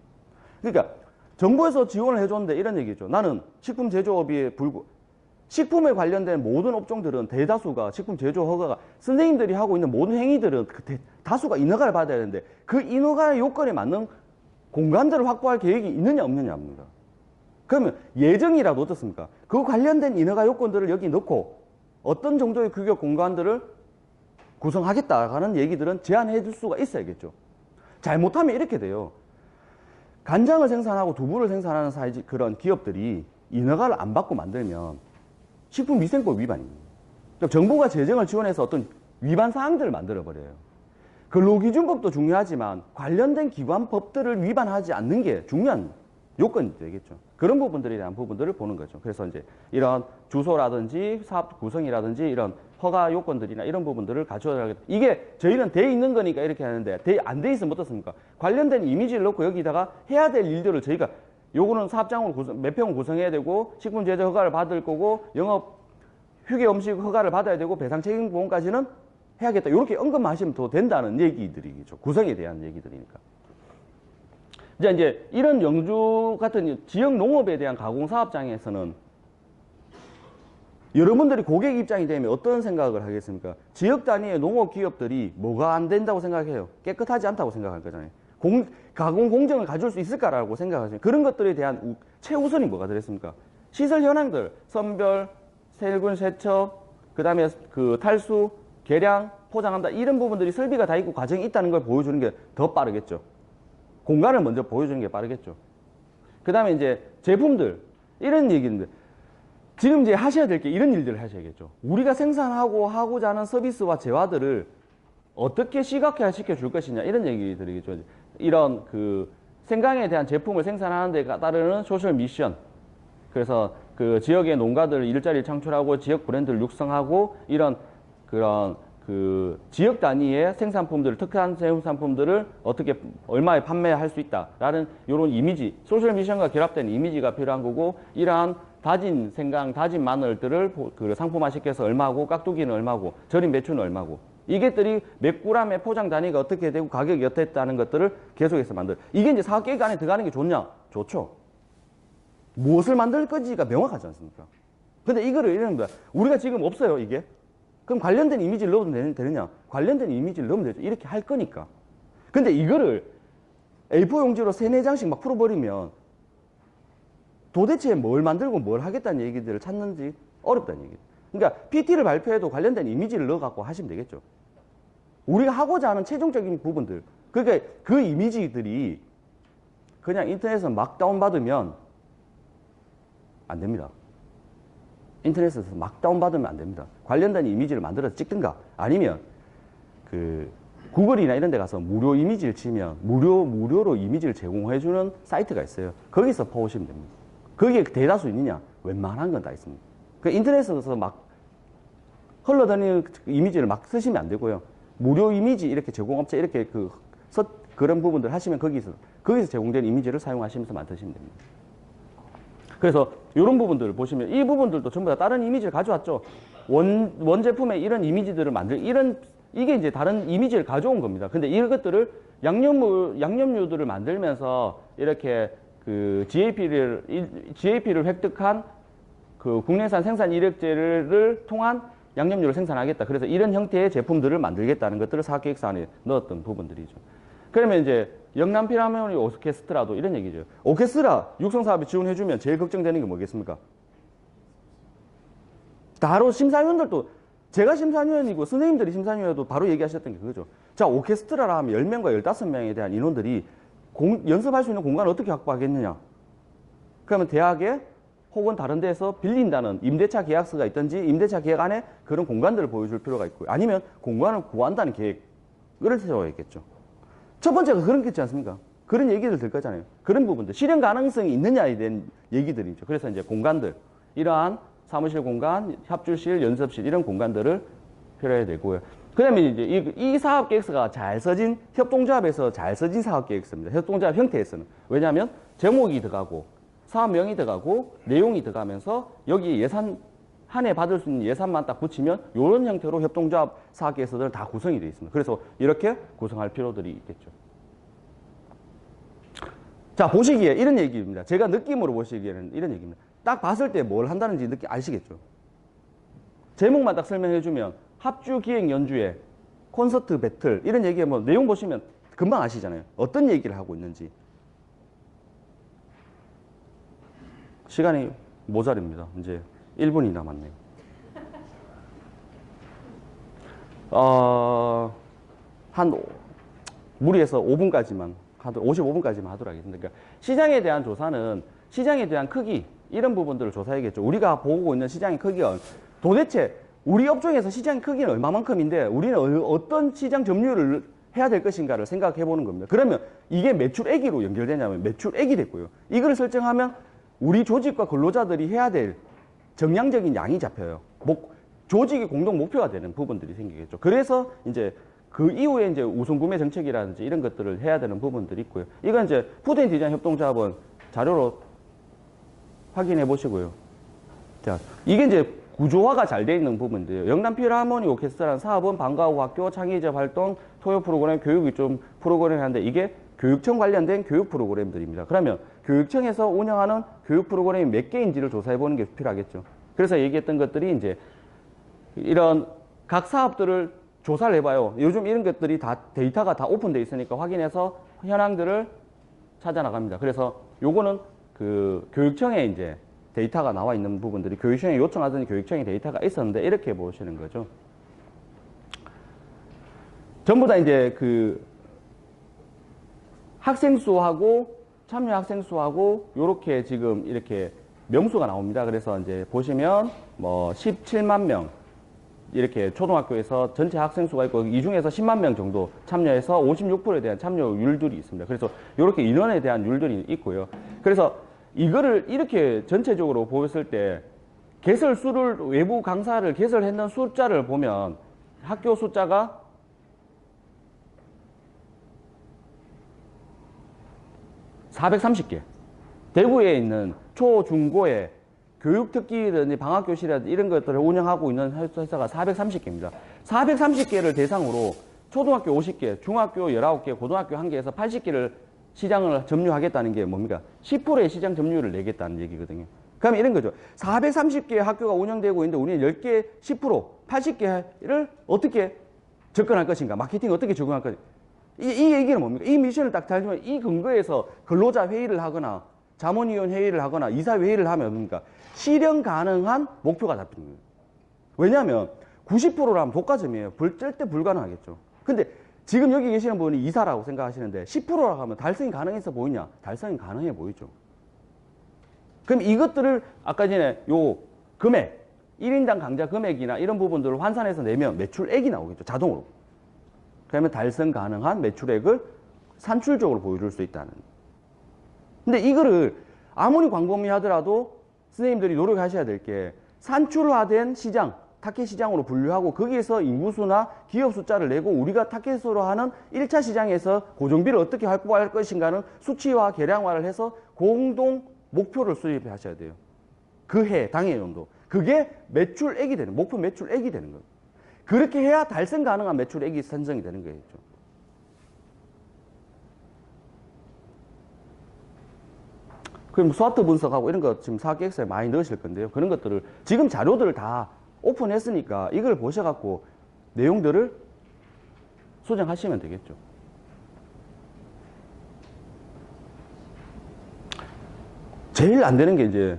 그러니까 정부에서 지원을 해줬는데 이런 얘기죠. 나는 식품 제조업이 식품에 관련된 모든 업종들은 대다수가 식품 제조 허가가, 선생님들이 하고 있는 모든 행위들은 다수가 인허가를 받아야 되는데, 그 인허가 요건에 맞는 공간들을 확보할 계획이 있느냐 없느냐입니다. 그러면 예정이라도 어떻습니까? 그 관련된 인허가 요건들을 여기 넣고 어떤 정도의 규격 공간들을 구성하겠다라는 얘기들은 제한해 줄 수가 있어야겠죠. 잘못하면 이렇게 돼요. 간장을 생산하고 두부를 생산하는 사이즈 그런 기업들이 인허가를 안 받고 만들면 식품위생법 위반입니다. 그러니까 정부가 재정을 지원해서 어떤 위반 사항들을 만들어버려요. 근로기준법도 중요하지만 관련된 기관 법들을 위반하지 않는 게 중요한 요건이 되겠죠. 그런 부분들에 대한 부분들을 보는 거죠. 그래서 이제 이런 주소라든지 사업 구성이라든지 이런 허가 요건들이나 이런 부분들을 갖춰야겠다. 이게 저희는 돼 있는 거니까 이렇게 하는데 안 돼 있으면 어떻습니까? 관련된 이미지를 넣고 여기다가 해야 될 일들을 저희가 요거는 사업장으로 몇 평을 구성해야 되고 식품 제조 허가를 받을 거고 영업 휴게 음식 허가를 받아야 되고 배상 책임 보험까지는 해야겠다. 이렇게 언급하시면 더 된다는 얘기들이죠. 구성에 대한 얘기들이니까. 이제 이런 영주 같은 지역 농업에 대한 가공사업장에서는 여러분들이 고객 입장이 되면 어떤 생각을 하겠습니까? 지역 단위의 농업 기업들이 뭐가 안 된다고 생각해요? 깨끗하지 않다고 생각할 거잖아요. 가공 공정을 가져올 수 있을까라고 생각하시면 그런 것들에 대한 최우선이 뭐가 되겠습니까? 시설 현황들, 선별, 세군, 세척, 그 다음에 그 탈수, 계량, 포장한다 이런 부분들이 설비가 다 있고 과정이 있다는 걸 보여주는 게 더 빠르겠죠. 공간을 먼저 보여주는 게 빠르겠죠. 그 다음에 이제 제품들 이런 얘기인데 지금 이제 하셔야 될 게 이런 일들을 하셔야겠죠. 우리가 생산하고 하고자 하는 서비스와 재화들을 어떻게 시각화 시켜줄 것이냐 이런 얘기들이겠죠. 이런 그 생강에 대한 제품을 생산하는 데 따르는 소셜 미션. 그래서 그 지역의 농가들 일자리를 창출하고 지역 브랜드를 육성하고 이런 그런 그 지역 단위의 생산품들을 특한 생산품들을 어떻게 얼마에 판매할 수 있다라는 이런 이미지, 소셜 미션과 결합된 이미지가 필요한 거고 이러한 다진 생강, 다진 마늘들을 그 상품화 시켜서 얼마고 깍두기는 얼마고 절임 배추는 얼마고 이게들이 몇 g의 포장 단위가 어떻게 되고 가격이 어떻다는 것들을 계속해서 만들. 이게 이제 사업계획 안에 들어가는 게 좋냐? 좋죠. 무엇을 만들 건지가 명확하지 않습니까? 근데 이거를 이런 거야. 우리가 지금 없어요, 이게. 그럼 관련된 이미지를 넣으면 되느냐? 관련된 이미지를 넣으면 되죠. 이렇게 할 거니까. 근데 이거를 A4 용지로 3, 4장씩 막 풀어버리면 도대체 뭘 만들고 뭘 하겠다는 얘기들을 찾는지 어렵다는 얘기예요. 그러니까 PT를 발표해도 관련된 이미지를 넣어갖고 하시면 되겠죠. 우리가 하고자 하는 최종적인 부분들. 그러니까 그 이미지들이 그냥 인터넷에서 막 다운받으면 안 됩니다. 인터넷에서 막 다운받으면 안 됩니다. 관련된 이미지를 만들어서 찍든가 아니면 그 구글이나 이런 데 가서 무료 이미지를 치면 무료로 이미지를 제공해주는 사이트가 있어요. 거기서 퍼오시면 됩니다. 거기에 대다수 있느냐? 웬만한 건 다 있습니다. 그 인터넷에서 막 흘러다니는 이미지를 막 쓰시면 안 되고요. 무료 이미지 이렇게 제공업체 이렇게 그런 부분들 하시면 거기서 제공된 이미지를 사용하시면서 만드시면 됩니다. 그래서 이런 부분들을 보시면 이 부분들도 전부 다 다른 이미지를 가져왔죠. 원 제품에 이런 이미지들을 이게 이제 다른 이미지를 가져온 겁니다. 근데 이것들을 양념류들을 만들면서 이렇게 그 GAP를 획득한 그 국내산 생산 이력제를 통한 양념류를 생산하겠다. 그래서 이런 형태의 제품들을 만들겠다는 것들을 사업계획서안에 넣었던 부분들이죠. 그러면 이제 영남 필하모니 오케스트라도 이런 얘기죠. 오케스트라 육성사업에 지원해주면 제일 걱정되는 게 뭐겠습니까? 바로 심사위원들도 제가 심사위원이고 선생님들이 심사위원도 바로 얘기하셨던 게 그거죠. 자, 오케스트라라 하면 10명과 15명에 대한 인원들이 연습할 수 있는 공간을 어떻게 확보하겠느냐? 그러면 대학에 혹은 다른 데서 빌린다는 임대차 계약서가 있든지 임대차 계약 안에 그런 공간들을 보여줄 필요가 있고요. 아니면 공간을 구한다는 계획을 세워야겠죠. 첫 번째가 그런 게 있지 않습니까? 그런 얘기들 들 거잖아요. 그런 부분들, 실현 가능성이 있느냐에 대한 얘기들이죠. 그래서 이제 공간들, 이러한 사무실 공간, 협주실, 연습실 이런 공간들을 필요해야 되고요. 그 다음에 이제 이 사업 계획서가 잘 써진 협동조합에서 잘 써진 사업 계획서입니다. 협동조합 형태에서는. 왜냐하면 제목이 들어가고 사업명이 들어가고 내용이 들어가면서 여기 예산 한 해 받을 수 있는 예산만 딱 붙이면 이런 형태로 협동조합 사업 계획서들은 다 구성이 되어 있습니다. 그래서 이렇게 구성할 필요들이 있겠죠. 자, 보시기에 이런 얘기입니다. 제가 느낌으로 보시기에는 이런 얘기입니다. 딱 봤을 때 뭘 한다는지 아시겠죠? 제목만 딱 설명해주면 합주 기획 연주회, 콘서트 배틀 이런 얘기에 뭐 내용 보시면 금방 아시잖아요. 어떤 얘기를 하고 있는지. 시간이 모자랍니다. 이제 1분이 남았네요. 한 무리해서 5분까지만 55분까지만 하도록 하겠습니다. 그러니까 시장에 대한 조사는 시장에 대한 크기 이런 부분들을 조사해야겠죠. 우리가 보고 있는 시장의 크기가 도대체 우리 업종에서 시장의 크기는 얼마만큼인데 우리는 어떤 시장 점유율을 해야 될 것인가를 생각해 보는 겁니다. 그러면 이게 매출액으로 연결되냐면 매출액이 됐고요. 이걸 설정하면 우리 조직과 근로자들이 해야 될 정량적인 양이 잡혀요. 조직의 공동 목표가 되는 부분들이 생기겠죠. 그래서 이제 그 이후에 이제 우선구매 정책이라든지 이런 것들을 해야 되는 부분들이 있고요. 이건 이제 푸드앤디자인 협동조합은 자료로 확인해 보시고요. 자, 이게 이제 구조화가 잘 되어 있는 부분인데요. 영남 필하모니 오케스트라는 사업은 방과 후 학교 창의적 활동, 토요 프로그램, 교육이 좀 프로그램을 하는데 이게 교육청 관련된 교육 프로그램들입니다. 그러면 교육청에서 운영하는 교육 프로그램이 몇 개인지를 조사해 보는 게 필요하겠죠. 그래서 얘기했던 것들이 이제 이런 각 사업들을 조사를 해봐요. 요즘 이런 것들이 다 데이터가 다 오픈되어 있으니까 확인해서 현황들을 찾아 나갑니다. 그래서 요거는 그 교육청에 이제 데이터가 나와 있는 부분들이 교육청에 요청하더니 교육청에 데이터가 있었는데 이렇게 보시는 거죠. 전부 다 이제 그 학생 수하고 참여 학생 수하고 요렇게 지금 이렇게 명수가 나옵니다. 그래서 이제 보시면 뭐 17만 명 이렇게 초등학교에서 전체 학생 수가 있고 이 중에서 10만 명 정도 참여해서 56%에 대한 참여율들이 있습니다. 그래서 이렇게 인원에 대한 율들이 있고요. 그래서 이거를 이렇게 전체적으로 보였을 때 개설수를 외부 강사를 개설했는 숫자를 보면 학교 숫자가 430개. 대구에 있는 초, 중고의 교육특기라든지 방학교실이라든지 이런 것들을 운영하고 있는 회사가 430개입니다. 430개를 대상으로 초등학교 50개, 중학교 19개, 고등학교 1개에서 80개를 시장을 점유하겠다는 게 뭡니까? 10%의 시장 점유율을 내겠다는 얘기거든요. 그러면 이런 거죠. 430개의 학교가 운영되고 있는데 우리는 10개, 10%, 80개를 어떻게 접근할 것인가? 마케팅 어떻게 적용할 것인가? 이 얘기는 뭡니까? 이 미션을 딱 달지만 이 근거에서 근로자 회의를 하거나 자문위원 회의를 하거나 이사 회의를 하면 뭡니까? 실현 가능한 목표가 잡히는 거예요. 왜냐하면 90%라면 독과점이에요. 절대 불가능하겠죠. 근데 지금 여기 계시는 분이 이사라고 생각하시는데 10%라고 하면 달성이 가능해서 보이냐? 달성이 가능해 보이죠. 그럼 이것들을 아까 전에 요 금액, 1인당 강좌 금액이나 이런 부분들을 환산해서 내면 매출액이 나오겠죠. 자동으로. 그러면 달성 가능한 매출액을 산출적으로 보여줄 수 있다는. 근데 이거를 아무리 광범위 하더라도 선생님들이 노력하셔야 될 게 산출화된 시장, 타켓 시장으로 분류하고 거기에서 인구수나 기업 숫자를 내고 우리가 타켓으로 하는 1차 시장에서 고정비를 어떻게 확보할 것인가는 수치화, 계량화를 해서 공동 목표를 수립하셔야 돼요. 그 해, 당해 연도. 그게 매출액이 되는, 목표 매출액이 되는 거예요. 그렇게 해야 달성 가능한 매출액이 산정이 되는 거겠죠. 그럼 스와트 분석하고 이런 거 지금 사업계획서에 많이 넣으실 건데요. 그런 것들을 지금 자료들을 다 오픈했으니까 이걸 보셔갖고 내용들을 수정하시면 되겠죠. 제일 안 되는 게 이제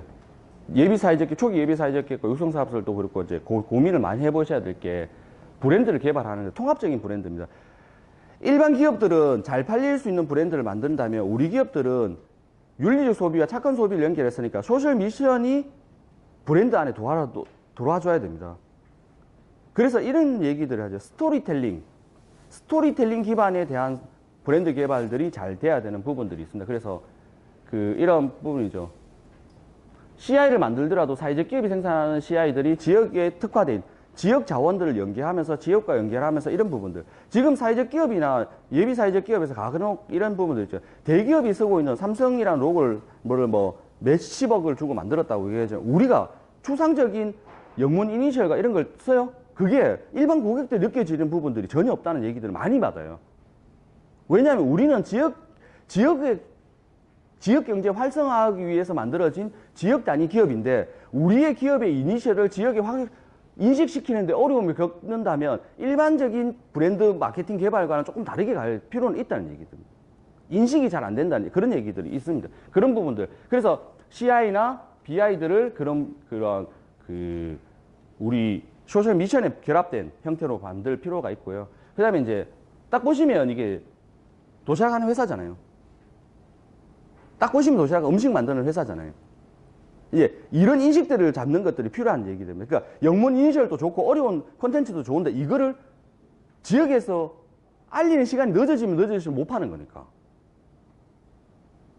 예비사회적, 초기 예비사회적 계획과 육성사업설도 그렇고 이제 고민을 많이 해보셔야 될 게 브랜드를 개발하는 통합적인 브랜드입니다. 일반 기업들은 잘 팔릴 수 있는 브랜드를 만든다면 우리 기업들은 윤리적 소비와 착한 소비를 연결했으니까 소셜 미션이 브랜드 안에 들어와줘야 됩니다. 그래서 이런 얘기들을 하죠. 스토리텔링 기반에 대한 브랜드 개발들이 잘 돼야 되는 부분들이 있습니다. 그래서 이런 부분이죠. CI를 만들더라도 사회적 기업이 생산하는 CI들이 지역에 특화된 지역 자원들을 연계하면서 지역과 연결하면서 이런 부분들. 지금 사회적 기업이나 예비 사회적 기업에서 가근옥 이런 부분들 있죠. 대기업이 쓰고 있는 삼성이라는 로고를 몇십억을 주고 만들었다고 얘기하죠. 우리가 추상적인 영문 이니셜과 이런 걸 써요. 그게 일반 고객들 느껴지는 부분들이 전혀 없다는 얘기들을 많이 받아요. 왜냐하면 우리는 지역 경제 활성화하기 위해서 만들어진 지역 단위 기업인데 우리의 기업의 이니셜을 지역에 인식시키는데 어려움을 겪는다면 일반적인 브랜드 마케팅 개발과는 조금 다르게 갈 필요는 있다는 얘기입니다. 인식이 잘 안 된다는 그런 얘기들이 있습니다. 그런 부분들. 그래서 CI나 BI들을 우리 소셜 미션에 결합된 형태로 만들 필요가 있고요. 그 다음에 이제 딱 보시면 이게 도시락하는 회사잖아요. 딱 보시면 도시락 음식 만드는 회사잖아요. 예, 이런 인식들을 잡는 것들이 필요한 얘기입니다. 그러니까 영문 이니셜도 좋고 어려운 콘텐츠도 좋은데 이거를 지역에서 알리는 시간이 늦어지면 늦어질수록 못 파는 거니까.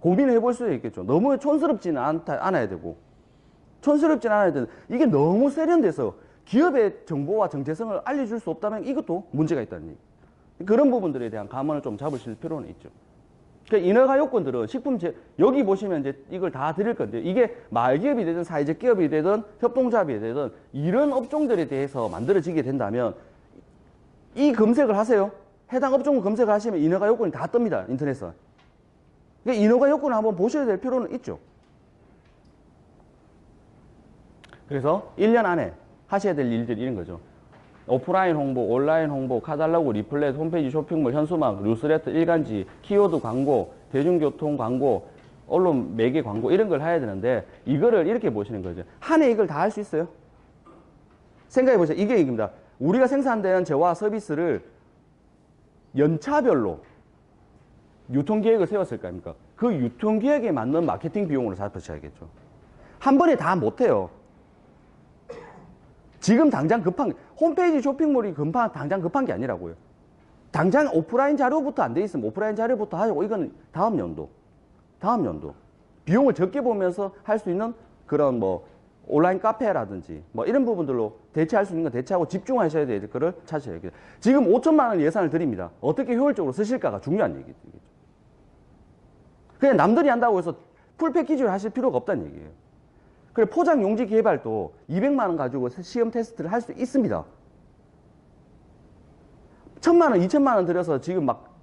고민을 해볼 수 있겠죠. 너무 촌스럽지는 않아야 되고, 촌스럽지는 않아야 되는데, 이게 너무 세련돼서 기업의 정보와 정체성을 알려줄 수 없다면 이것도 문제가 있다는 얘기. 그런 부분들에 대한 감안을 좀 잡으실 필요는 있죠. 그러니까 인허가 요건들은 여기 보시면 이제 이걸 다 드릴 건데, 이게 말기업이 되든 사회적 기업이 되든 협동조합이 되든 이런 업종들에 대해서 만들어지게 된다면 이 검색을 하세요. 해당 업종을 검색을 하시면 인허가 요건이 다 뜹니다. 인터넷에. 그러니까 인허가 요건을 한번 보셔야 될 필요는 있죠. 그래서 1년 안에 하셔야 될 일들이 이런 거죠. 오프라인 홍보, 온라인 홍보, 카탈로그, 리플렛, 홈페이지, 쇼핑몰, 현수막, 뉴스레터, 일간지, 키워드 광고, 대중교통 광고, 언론 매개 광고 이런 걸 해야 되는데 이거를 이렇게 보시는 거죠. 한 해 이걸 다 할 수 있어요? 생각해 보세요. 이게 얘기입니다. 우리가 생산되는 재화 서비스를 연차별로 유통계획을 세웠을 거 아닙니까? 그 유통계획에 맞는 마케팅 비용으로 잡으셔야겠죠. 한 번에 다 못해요. 지금 당장 급한, 홈페이지 쇼핑몰이 당장 급한 게 아니라고요. 당장 오프라인 자료부터 안 돼 있으면 오프라인 자료부터 하고, 이건 다음 연도. 비용을 적게 보면서 할 수 있는 그런 뭐, 온라인 카페라든지 뭐 이런 부분들로 대체할 수 있는 건 대체하고 집중하셔야 될 거를 찾으셔야겠죠. 지금 5천만 원 예산을 드립니다. 어떻게 효율적으로 쓰실까가 중요한 얘기죠. 그냥 남들이 한다고 해서 풀 패키지를 하실 필요가 없다는 얘기예요. 그래, 포장 용지 개발도 200만 원 가지고 시험 테스트를 할 수 있습니다. 1,000만 원, 2천만 원 들여서 지금 막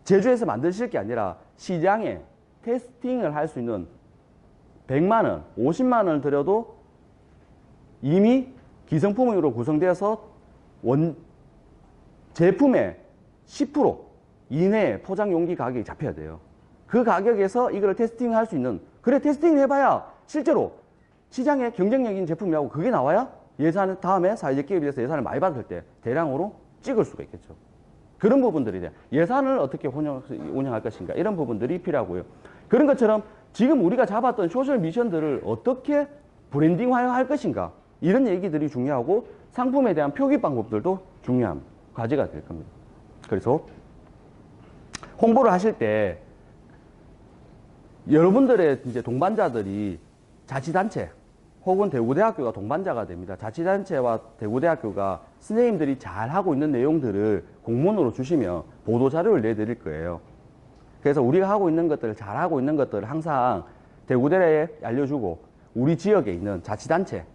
제조해서 만드실 게 아니라 시장에 테스팅을 할 수 있는 100만 원, 50만 원을 들여도 이미 기성품으로 구성되어서 제품의 10% 이내에 포장 용기 가격이 잡혀야 돼요. 그 가격에서 이걸 테스팅할 수 있는, 그래, 테스팅 해봐야 실제로 시장에 경쟁력인 제품이라고 그게 나와야 예산, 다음에 사회적 기업에 대해서 예산을 많이 받을 때 대량으로 찍을 수가 있겠죠. 그런 부분들에 대한 예산을 어떻게 운영할 것인가, 이런 부분들이 필요하고요. 그런 것처럼 지금 우리가 잡았던 소셜 미션들을 어떻게 브랜딩화할 것인가, 이런 얘기들이 중요하고 상품에 대한 표기 방법들도 중요한 과제가 될 겁니다. 그래서 홍보를 하실 때 여러분들의 이제 동반자들이 자치단체 혹은 대구대학교가 동반자가 됩니다. 자치단체와 대구대학교가 선생님들이 잘하고 있는 내용들을 공문으로 주시면 보도자료를 내드릴 거예요. 그래서 우리가 하고 있는 것들을, 잘하고 있는 것들을 항상 대구대에 알려주고, 우리 지역에 있는 자치단체,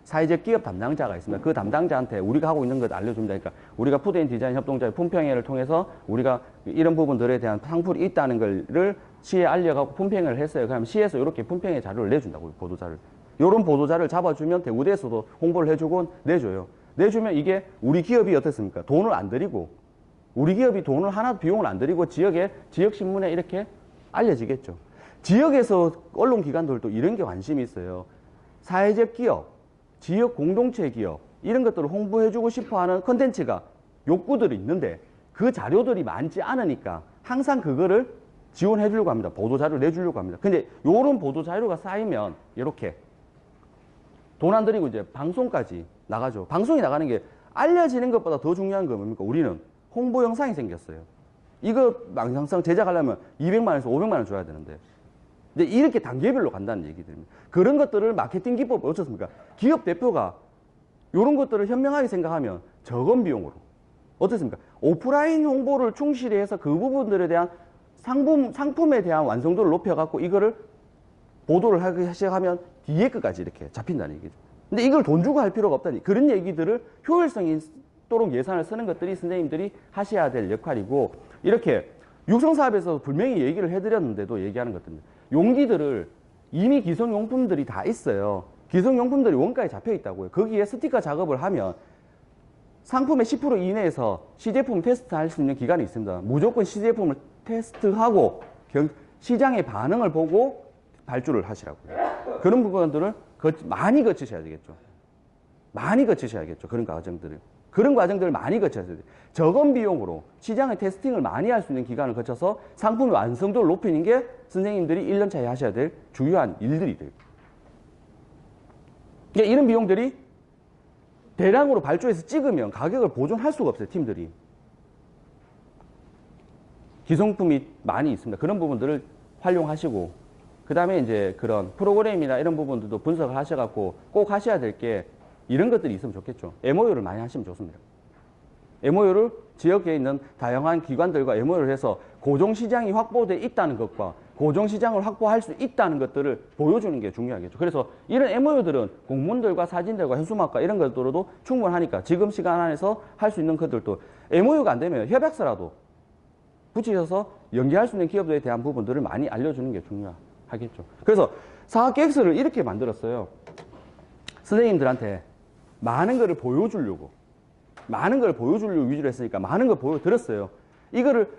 사회적 기업 담당자가 있습니다. 그 담당자한테 우리가 하고 있는 것을 알려줍니다. 그러니까 우리가 푸드앤디자인 협동조합 품평회를 통해서 우리가 이런 부분들에 대한 상품이 있다는 것을 시에 알려가고 품평회를 했어요. 그러면 시에서 이렇게 품평회 자료를 내준다고요. 보도자료를. 이런 보도자료를 잡아주면 대구대에서도 홍보를 해주고 내줘요. 내주면 이게 우리 기업이 어떻습니까? 돈을 안 들이고, 우리 기업이 돈을 하나도 비용을 안 들이고 지역신문에 이렇게 알려지겠죠. 지역에서 언론기관들도 이런 게 관심이 있어요. 사회적 기업, 지역 공동체 기업, 이런 것들을 홍보해주고 싶어 하는 컨텐츠가 욕구들이 있는데 그 자료들이 많지 않으니까 항상 그거를 지원해 주려고 합니다. 보도자료를 내주려고 합니다. 근데 요런 보도자료가 쌓이면 이렇게 돈 안 들이고 이제 방송까지 나가죠. 방송이 나가는 게 알려지는 것보다 더 중요한 건 뭡니까? 우리는 홍보 영상이 생겼어요. 이거 영상 제작하려면 200만 원에서 500만 원 줘야 되는데. 근데 이렇게 단계별로 간다는 얘기들입니다. 그런 것들을 마케팅 기법 어떻습니까? 기업 대표가 이런 것들을 현명하게 생각하면 적은 비용으로 어떻습니까? 오프라인 홍보를 충실히 해서 그 부분들에 대한 상품에 대한 완성도를 높여갖고 이거를 보도를 하기 시작하면 뒤에 끝까지 이렇게 잡힌다는 얘기죠. 근데 이걸 돈 주고 할 필요가 없다니, 그런 얘기들을 효율성이 있도록 예산을 쓰는 것들이 선생님들이 하셔야 될 역할이고, 이렇게 육성사업에서 분명히 얘기를 해드렸는데도 얘기하는 것들입니다. 용기들을 이미 기성용품들이 다 있어요. 기성용품들이 원가에 잡혀 있다고요. 거기에 스티커 작업을 하면 상품의 10% 이내에서 시제품 테스트할 수 있는 기간이 있습니다. 무조건 시제품을 테스트하고 시장의 반응을 보고 발주를 하시라고요. 그런 부분들을 많이 거치셔야 되겠죠. 많이 거치셔야겠죠. 그런 과정들을. 그런 과정들을 많이 거쳐야 돼요. 적은 비용으로 시장의 테스팅을 많이 할 수 있는 기간을 거쳐서 상품의 완성도를 높이는 게 선생님들이 1년 차에 하셔야 될 주요한 일들이 돼요. 그러니까 이런 비용들이 대량으로 발주해서 찍으면 가격을 보존할 수가 없어요, 팀들이. 기성품이 많이 있습니다. 그런 부분들을 활용하시고, 그 다음에 이제 그런 프로그램이나 이런 부분들도 분석을 하셔갖고 꼭 하셔야 될 게 이런 것들이 있으면 좋겠죠. MOU를 많이 하시면 좋습니다. MOU를 지역에 있는 다양한 기관들과 MOU를 해서 고정시장이 확보되어 있다는 것과 고정시장을 확보할 수 있다는 것들을 보여주는 게 중요하겠죠. 그래서 이런 MOU들은 공문들과 사진들과 현수막과 이런 것들로도 충분하니까 지금 시간 안에서 할 수 있는 것들도 MOU가 안 되면 협약서라도 붙이셔서 연계할 수 있는 기업들에 대한 부분들을 많이 알려주는 게 중요하겠죠. 그래서 사업계획서를 이렇게 만들었어요. 선생님들한테 많은 거를 보여주려고 위주로 했으니까 많은 걸 보여드렸어요. 이거를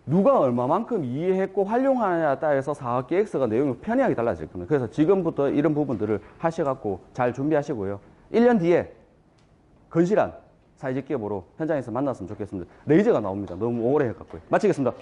누가 얼마만큼 이해했고 활용하느냐에 따라서 사업계획서가 내용이 편하게 달라질 겁니다. 그래서 지금부터 이런 부분들을 하셔갖고 잘 준비하시고요. 1년 뒤에 건실한 사회적 기업으로 현장에서 만났으면 좋겠습니다. 레이저가 나옵니다. 너무 오래 해갖고요. 마치겠습니다.